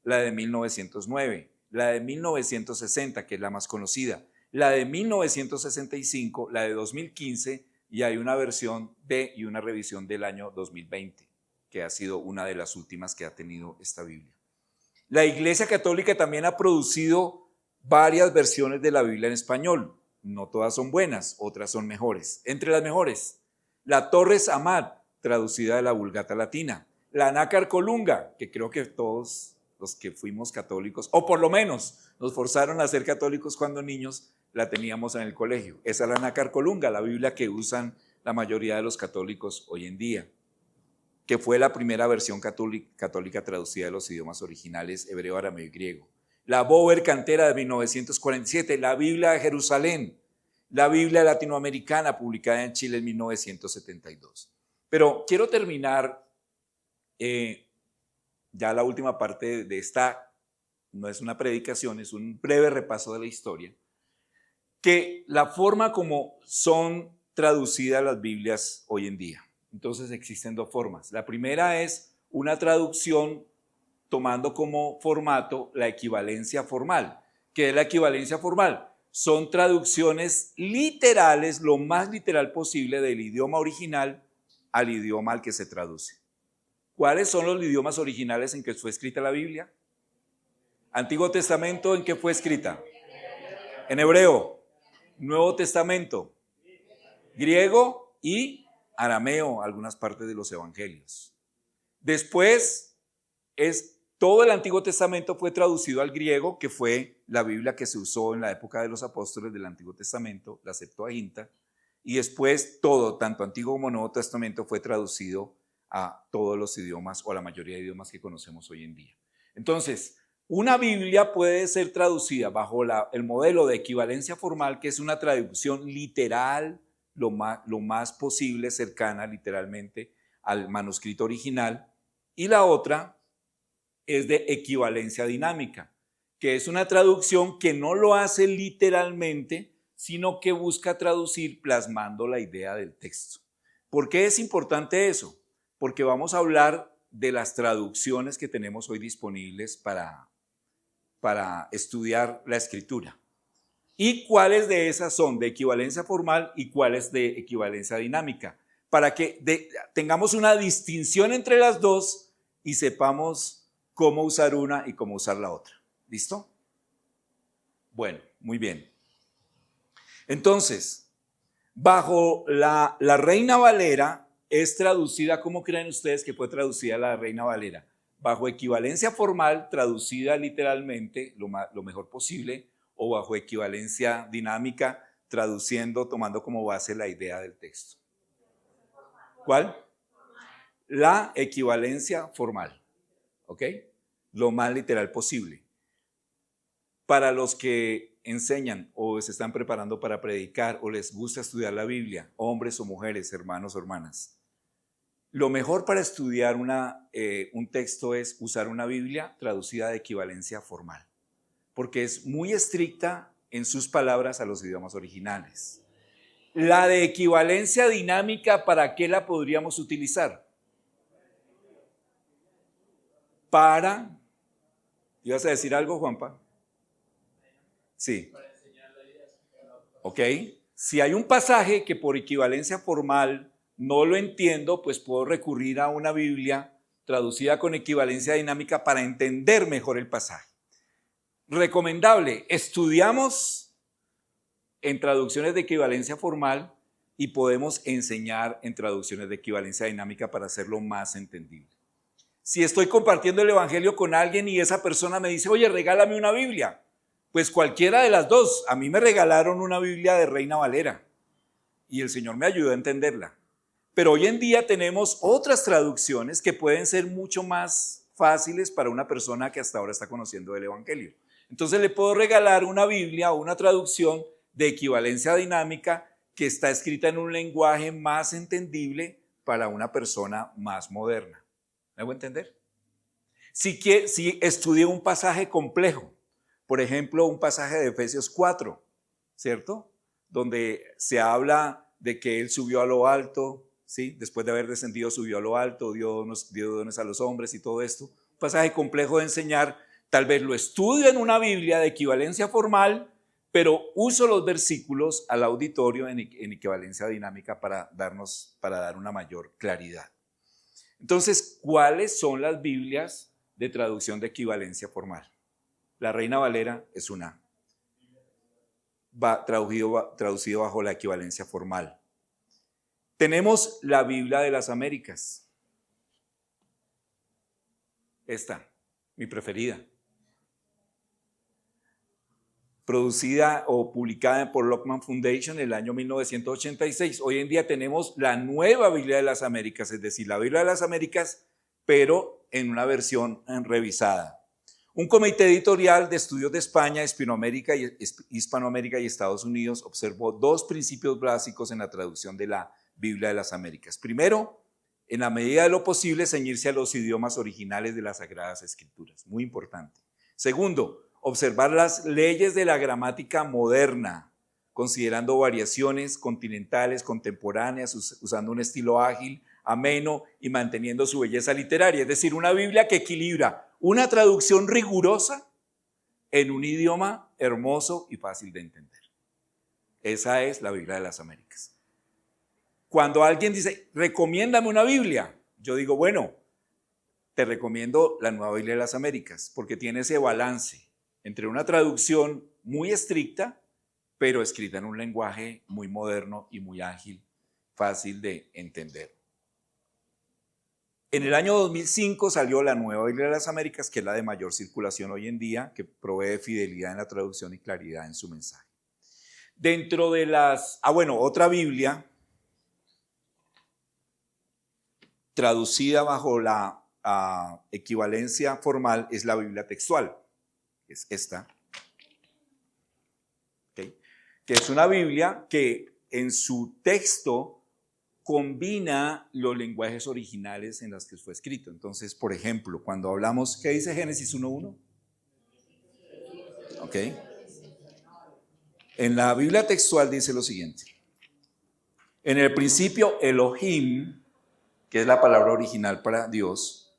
la de 1909, la de 1960, que es la más conocida, la de 1965, la de 2015, y hay una versión y una revisión del año 2020, que ha sido una de las últimas que ha tenido esta Biblia. La Iglesia Católica también ha producido varias versiones de la Biblia en español. No todas son buenas, otras son mejores. Entre las mejores, la Torres Amat, traducida de la Vulgata Latina, la Nácar Colunga, que creo que todos los que fuimos católicos, o por lo menos nos forzaron a ser católicos cuando niños, la teníamos en el colegio. Esa es la Nácar Colunga, la Biblia que usan la mayoría de los católicos hoy en día, que fue la primera versión católica traducida de los idiomas originales hebreo, arameo y griego. La Bober Cantera de 1947, la Biblia de Jerusalén, la Biblia latinoamericana publicada en Chile en 1972. Pero quiero terminar ya la última parte de esta, no es una predicación, es un breve repaso de la historia, que la forma como son traducidas las Biblias hoy en día. Entonces existen dos formas. La primera es una traducción tomando como formato la equivalencia formal. ¿Qué es la equivalencia formal? Son traducciones literales, lo más literal posible del idioma original al idioma al que se traduce. ¿Cuáles son los idiomas originales en que fue escrita la Biblia? Antiguo Testamento, ¿en qué fue escrita? En hebreo. Nuevo Testamento, griego y arameo, algunas partes de los evangelios. Después, todo el Antiguo Testamento fue traducido al griego, que fue la Biblia que se usó en la época de los apóstoles del Antiguo Testamento, la Septuaginta, y después todo, tanto Antiguo como Nuevo Testamento, fue traducido a todos los idiomas o la mayoría de idiomas que conocemos hoy en día. Entonces, una Biblia puede ser traducida bajo el modelo de equivalencia formal, que es una traducción literal, lo más posible cercana literalmente al manuscrito original, y la otra es de equivalencia dinámica, que es una traducción que no lo hace literalmente, sino que busca traducir plasmando la idea del texto. ¿Por qué es importante eso? Porque vamos a hablar de las traducciones que tenemos hoy disponibles para estudiar la escritura. ¿Y cuáles de esas son de equivalencia formal y cuáles de equivalencia dinámica? Para que tengamos una distinción entre las dos y sepamos cómo usar una y cómo usar la otra. ¿Listo? Bueno, muy bien. Entonces, bajo la Reina Valera es traducida, ¿cómo creen ustedes que fue traducida la Reina Valera? Bajo equivalencia formal, traducida literalmente lo mejor posible, o bajo equivalencia dinámica, traduciendo, tomando como base la idea del texto. ¿Cuál? La equivalencia formal, ¿ok? Lo más literal posible. Para los que enseñan o se están preparando para predicar o les gusta estudiar la Biblia, hombres o mujeres, hermanos o hermanas, lo mejor para estudiar un texto es usar una Biblia traducida de equivalencia formal, porque es muy estricta en sus palabras a los idiomas originales. La de equivalencia dinámica, ¿para qué la podríamos utilizar? ¿Ibas a decir algo, Juanpa? Sí. Ok. Si hay un pasaje que por equivalencia formal no lo entiendo, pues puedo recurrir a una Biblia traducida con equivalencia dinámica para entender mejor el pasaje. Recomendable, estudiamos en traducciones de equivalencia formal y podemos enseñar en traducciones de equivalencia dinámica para hacerlo más entendible. Si estoy compartiendo el evangelio con alguien y esa persona me dice, oye, regálame una Biblia, pues cualquiera de las dos. A mí me regalaron una Biblia de Reina Valera y el Señor me ayudó a entenderla. Pero hoy en día tenemos otras traducciones que pueden ser mucho más fáciles para una persona que hasta ahora está conociendo el evangelio. Entonces le puedo regalar una Biblia o una traducción de equivalencia dinámica que está escrita en un lenguaje más entendible para una persona más moderna. ¿Me hago entender? Si estudié un pasaje complejo, por ejemplo, un pasaje de Efesios 4, ¿cierto? Donde se habla de que Él subió a lo alto, ¿sí? Después de haber descendido, subió a lo alto, dio dones a los hombres y todo esto. Un pasaje complejo de enseñar, tal vez lo estudio en una Biblia de equivalencia formal, pero uso los versículos al auditorio en equivalencia dinámica para dar una mayor claridad. Entonces, ¿cuáles son las Biblias de traducción de equivalencia formal? La Reina Valera es una. Traducido bajo la equivalencia formal. Tenemos la Biblia de las Américas. Esta, mi preferida. Producida o publicada por Lockman Foundation en el año 1986. Hoy en día tenemos la nueva Biblia de las Américas, es decir, la Biblia de las Américas, pero en una versión revisada. Un comité editorial de estudios de España, Hispanoamérica y Estados Unidos observó dos principios básicos en la traducción de la Biblia de las Américas. Primero, en la medida de lo posible, ceñirse a los idiomas originales de las Sagradas Escrituras. Muy importante. Segundo, observar las leyes de la gramática moderna, considerando variaciones continentales, contemporáneas, usando un estilo ágil, ameno y manteniendo su belleza literaria. Es decir, una Biblia que equilibra una traducción rigurosa en un idioma hermoso y fácil de entender. Esa es la Biblia de las Américas. Cuando alguien dice, recomiéndame una Biblia, yo digo, bueno, te recomiendo la nueva Biblia de las Américas, porque tiene ese balance entre una traducción muy estricta, pero escrita en un lenguaje muy moderno y muy ágil, fácil de entender. En el año 2005 salió la nueva Biblia de las Américas, que es la de mayor circulación hoy en día, que provee fidelidad en la traducción y claridad en su mensaje. Dentro de otra Biblia traducida bajo la equivalencia formal es la Biblia textual, es esta, ¿okay? Que es una Biblia que en su texto combina los lenguajes originales en los que fue escrito. Entonces, por ejemplo, cuando hablamos, ¿qué dice Génesis 1:1? ¿Ok? En la Biblia textual dice lo siguiente: en el principio Elohim, que es la palabra original para Dios,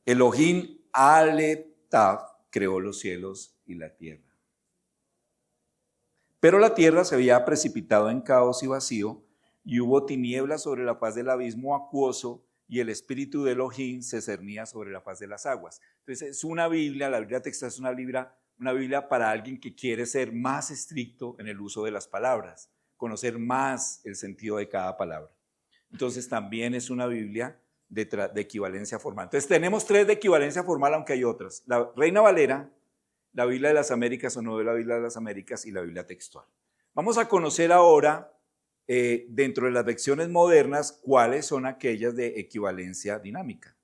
Elohim Aleph-Tav creó los cielos y la tierra. Pero la tierra se había precipitado en caos y vacío, y hubo tinieblas sobre la faz del abismo acuoso, y el espíritu de Elohim se cernía sobre la faz de las aguas. Entonces es una Biblia, la Biblia textual es una Biblia para alguien que quiere ser más estricto en el uso de las palabras, conocer más el sentido de cada palabra. Entonces también es una Biblia de equivalencia formal. Entonces tenemos tres de equivalencia formal, aunque hay otras: la Reina Valera, la Biblia de las Américas o Nueva Biblia de las Américas y la Biblia textual. Vamos a conocer ahora, dentro de las versiones modernas, cuáles son aquellas de equivalencia dinámica.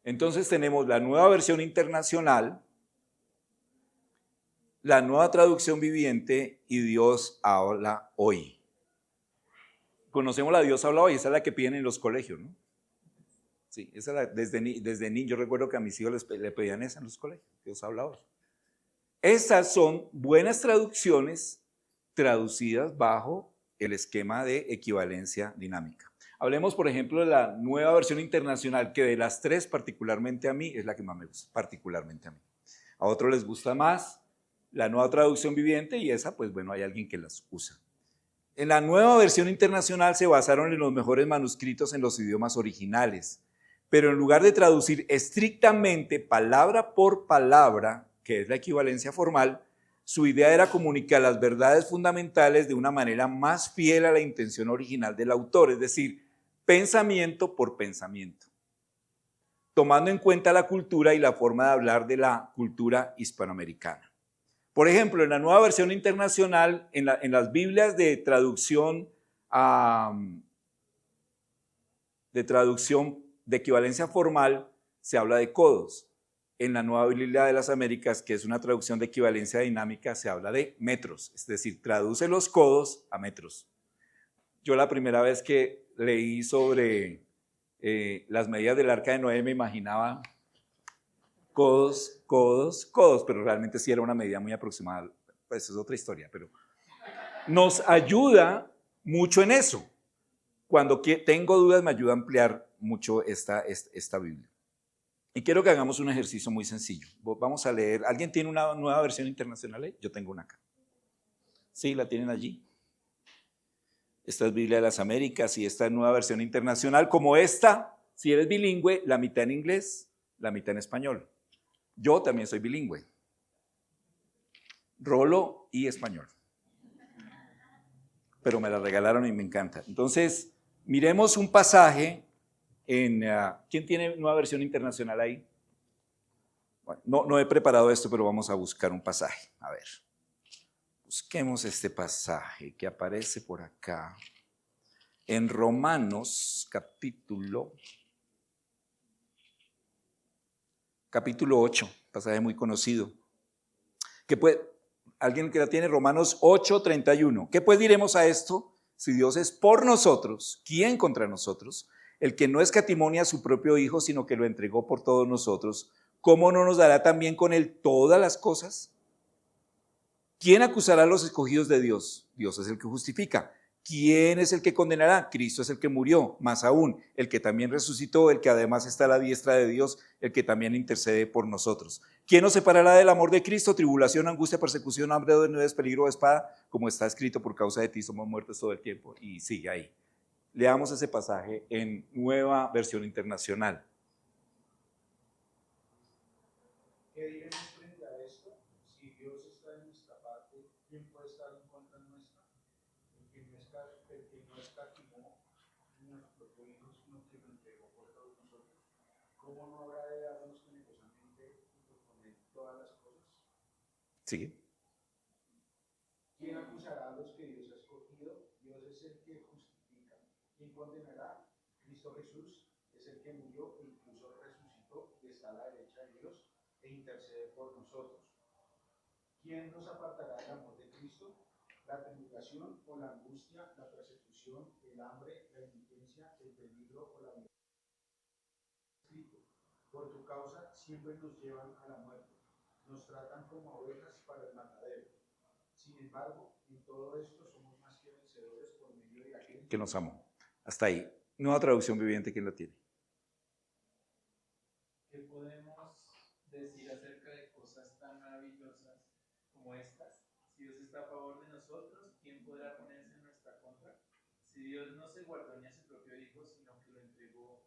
Entonces tenemos la nueva versión internacional, la nueva traducción viviente y Dios habla hoy. Conocemos la Dios habla hoy, esa es la que piden en los colegios, ¿no? Sí, esa desde niño, yo recuerdo que a mis hijos le pedían esa en los colegios, Dios habla hoy. Estas son buenas traducciones traducidas bajo el esquema de equivalencia dinámica. Hablemos, por ejemplo, de la nueva versión internacional, que de las tres, particularmente a mí, es la que más me gusta, particularmente a mí. A otros les gusta más la nueva traducción viviente y esa, pues bueno, hay alguien que las usa. En la nueva versión internacional se basaron en los mejores manuscritos en los idiomas originales, pero en lugar de traducir estrictamente palabra por palabra, que es la equivalencia formal, su idea era comunicar las verdades fundamentales de una manera más fiel a la intención original del autor, es decir, pensamiento por pensamiento, tomando en cuenta la cultura y la forma de hablar de la cultura hispanoamericana. Por ejemplo, en la nueva versión internacional, en las Biblias de traducción de equivalencia formal, se habla de codos. En la nueva Biblia de las Américas, que es una traducción de equivalencia dinámica, se habla de metros, es decir, traduce los codos a metros. Yo la primera vez que leí sobre las medidas del Arca de Noé me imaginaba codos, codos, codos, pero realmente sí era una medida muy aproximada. Pues es otra historia, pero nos ayuda mucho en eso. Cuando tengo dudas me ayuda a ampliar mucho esta Biblia. Y quiero que hagamos un ejercicio muy sencillo. Vamos a leer. ¿Alguien tiene una nueva versión internacional ahí? Yo tengo una acá. Sí, la tienen allí. Esta es Biblia de las Américas y esta es nueva versión internacional. Como esta, si eres bilingüe, la mitad en inglés, la mitad en español. Yo también soy bilingüe. Rolo y español. Pero me la regalaron y me encanta. Entonces, miremos un pasaje en... ¿quién tiene nueva versión internacional ahí? Bueno, no he preparado esto, pero vamos a buscar un pasaje. A ver. Busquemos este pasaje que aparece por acá. En Romanos, capítulo 8, pasaje muy conocido. ¿Alguien que la tiene? Romanos 8:31. ¿Qué pues diremos a esto? Si Dios es por nosotros, ¿quién contra nosotros? El que no escatimó a su propio Hijo, sino que lo entregó por todos nosotros, ¿cómo no nos dará también con él todas las cosas? ¿Quién acusará a los escogidos de Dios? Dios es el que justifica. ¿Quién es el que condenará? Cristo es el que murió, más aún, el que también resucitó, el que además está a la diestra de Dios, el que también intercede por nosotros. ¿Quién nos separará del amor de Cristo? Tribulación, angustia, persecución, hambre, desnudez, peligro o espada, como está escrito, por causa de ti somos muertos todo el tiempo. Y sigue ahí. Leamos ese pasaje en Nueva Versión Internacional. ¿Qué diremos frente a esto? Si Dios está en nuestra parte, ¿quién puede estar en contra nuestra? El que no escatimó ni a su propio Hijo, sino que lo entregó por todos nosotros, ¿cómo no habrá de darnos generosamente junto con él todas las cosas? Sigue. ¿Quién acusará a los que Dios ha escogido? Dios es el que justifica. ¿Quién condenará? Cristo Jesús es el que murió e incluso resucitó y está a la derecha de Dios e intercede por nosotros. ¿Quién nos apartará del amor de Cristo? La tribulación o la angustia, la persecución, el hambre, la indigencia, el peligro o la violencia. Por tu causa siempre nos llevan a la muerte, nos tratan como ovejas para el matadero. Sin embargo, en todo esto somos más que vencedores por medio de aquel que nos amó. Hasta ahí. Nueva traducción viviente, ¿quién la tiene? ¿Qué podemos decir acerca de cosas tan maravillosas como estas? Si Dios está a favor de nosotros, ¿quién podrá ponerse en nuestra contra? Si Dios no se guardó ni a su propio Hijo, sino que lo entregó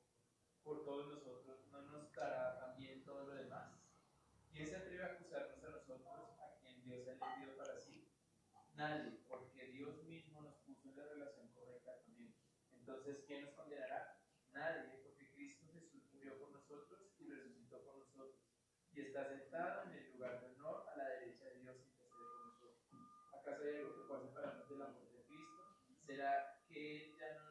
por todos nosotros, ¿no nos dará también todo lo demás? ¿Quién se atreve a acusarnos a nosotros, a quien Dios ha elegido para sí? Nadie, porque Dios mismo nos puso en la relación correcta con Él. Entonces, ¿quién nos condenará? Nadie, porque Cristo Jesús murió por nosotros y resucitó por nosotros, y está sentado en el lugar de honor a la derecha de Dios y intercede por nosotros. ¿Acaso hay algo que pueda separarnos del amor de Cristo? ¿Será que Él ya no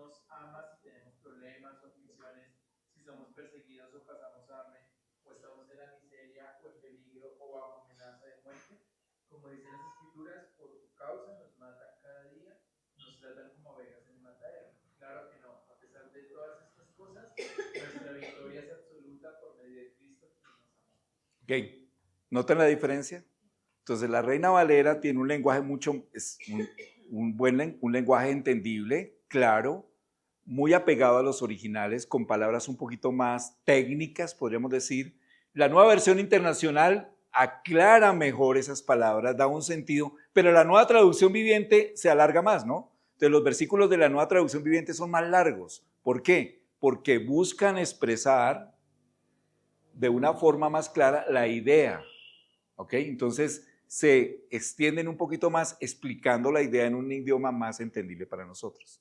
nos ama si tenemos problemas o aflicciones, si somos perseguidos o pasamos hambre, o estamos en la miseria o en peligro o bajo amenaza de muerte? Como dicen las Escrituras, por tu causa nos matan cada día, nos tratan como ovejas en el matadero. Claro que no, a pesar de todas estas cosas, nuestra victoria es absoluta por medio de Cristo que nos amó. Ok, ¿notan la diferencia? Entonces la Reina Valera tiene un lenguaje un lenguaje entendible, claro, muy apegado a los originales, con palabras un poquito más técnicas, podríamos decir. La Nueva Versión Internacional aclara mejor esas palabras, da un sentido, pero la Nueva Traducción Viviente se alarga más, ¿no? Entonces los versículos de la Nueva Traducción Viviente son más largos. ¿Por qué? Porque buscan expresar de una forma más clara la idea, ¿ok? Entonces se extienden un poquito más explicando la idea en un idioma más entendible para nosotros.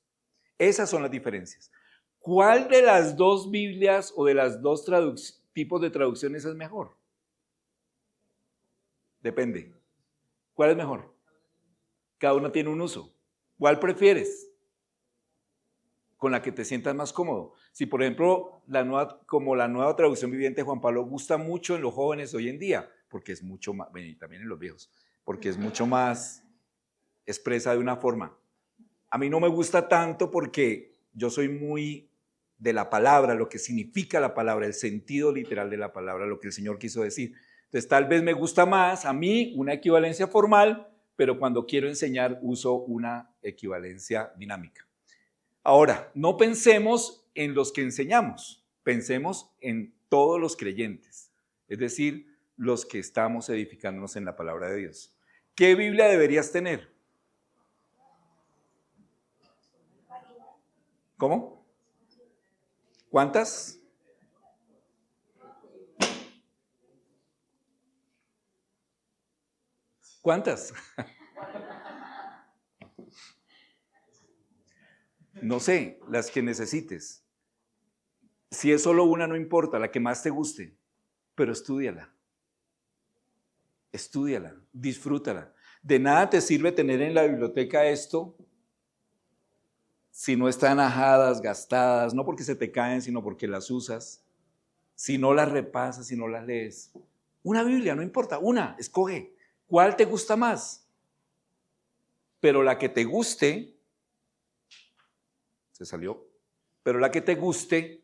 Esas son las diferencias. ¿Cuál de las dos Biblias o de las dos tipos de traducciones es mejor? Depende. ¿Cuál es mejor? Cada una tiene un uso. ¿Cuál prefieres? Con la que te sientas más cómodo. Si, por ejemplo, como la Nueva Traducción Viviente de Juan Pablo gusta mucho en los jóvenes hoy en día, porque es mucho más, bueno, y también en los viejos, porque es mucho más expresa de una forma. a mí no me gusta tanto porque yo soy muy de la palabra, lo que significa la palabra, el sentido literal de la palabra, lo que el Señor quiso decir. Entonces tal vez me gusta más a mí una equivalencia formal, pero cuando quiero enseñar uso una equivalencia dinámica. Ahora, no pensemos en los que enseñamos, pensemos en todos los creyentes, es decir, los que estamos edificándonos en la palabra de Dios. ¿Qué Biblia deberías tener? ¿Cómo? ¿Cuántas? ¿Cuántas? No sé, las que necesites. Si es solo una, no importa, la que más te guste, pero estúdiala. Estúdiala, disfrútala. De nada te sirve tener en la biblioteca esto si no están ajadas, gastadas, no porque se te caen, sino porque las usas, si no las repasas, si no las lees. Una Biblia, no importa, una, escoge. ¿Cuál te gusta más? Pero la que te guste, se salió, pero la que te guste,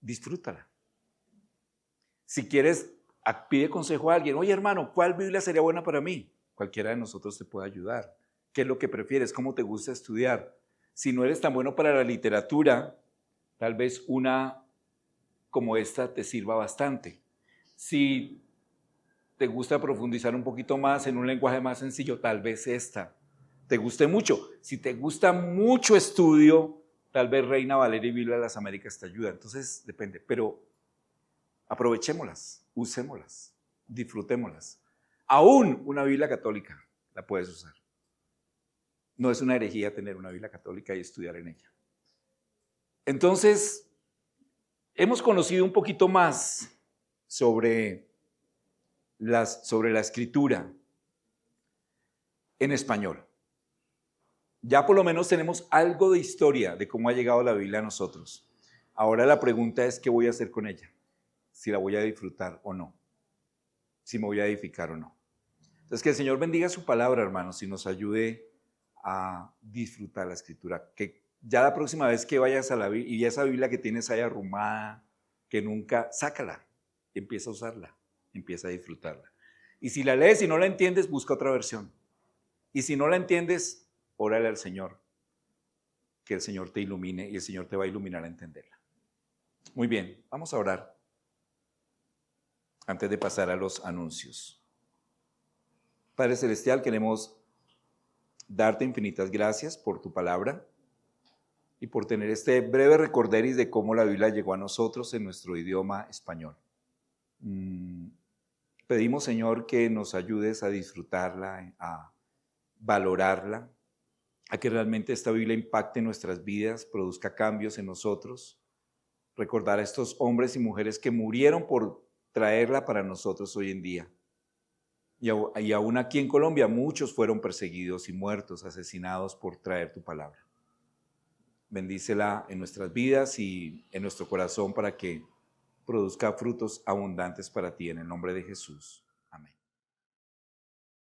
disfrútala. Si quieres, pide consejo a alguien. Oye, hermano, ¿cuál Biblia sería buena para mí? Cualquiera de nosotros te puede ayudar. ¿Qué es lo que prefieres? ¿Cómo te gusta estudiar? Si no eres tan bueno para la literatura, tal vez una como esta te sirva bastante. Si te gusta profundizar un poquito más en un lenguaje más sencillo, tal vez esta te guste mucho. Si te gusta mucho estudio, tal vez Reina Valera y Biblia de las Américas te ayuda. Entonces, depende, pero aprovechémoslas, usémoslas, disfrutémoslas. Aún una Biblia católica la puedes usar. No es una herejía tener una Biblia católica y estudiar en ella. Entonces, hemos conocido un poquito más sobre la escritura en español. Ya por lo menos tenemos algo de historia de cómo ha llegado la Biblia a nosotros. Ahora la pregunta es, ¿qué voy a hacer con ella? Si la voy a disfrutar o no. Si me voy a edificar o no. Entonces, que el Señor bendiga su palabra, hermanos, y nos ayude a disfrutar la escritura. Que ya la próxima vez que vayas a la Biblia y esa Biblia que tienes ahí arrumada, que nunca, sácala y empieza a usarla, empieza a disfrutarla. Y si la lees y no la entiendes, busca otra versión. Y si no la entiendes, órale al Señor, que el Señor te ilumine y el Señor te va a iluminar a entenderla. Muy bien, vamos a orar antes de pasar a los anuncios. Padre Celestial, queremos darte infinitas gracias por tu palabra y por tener este breve recorderis de cómo la Biblia llegó a nosotros en nuestro idioma español. Pedimos, Señor, que nos ayudes a disfrutarla, a valorarla, a que realmente esta Biblia impacte nuestras vidas, produzca cambios en nosotros. Recordar a estos hombres y mujeres que murieron por traerla para nosotros hoy en día. Y aún aquí en Colombia muchos fueron perseguidos y muertos, asesinados por traer tu palabra. Bendícela en nuestras vidas y en nuestro corazón para que produzca frutos abundantes para ti en el nombre de Jesús.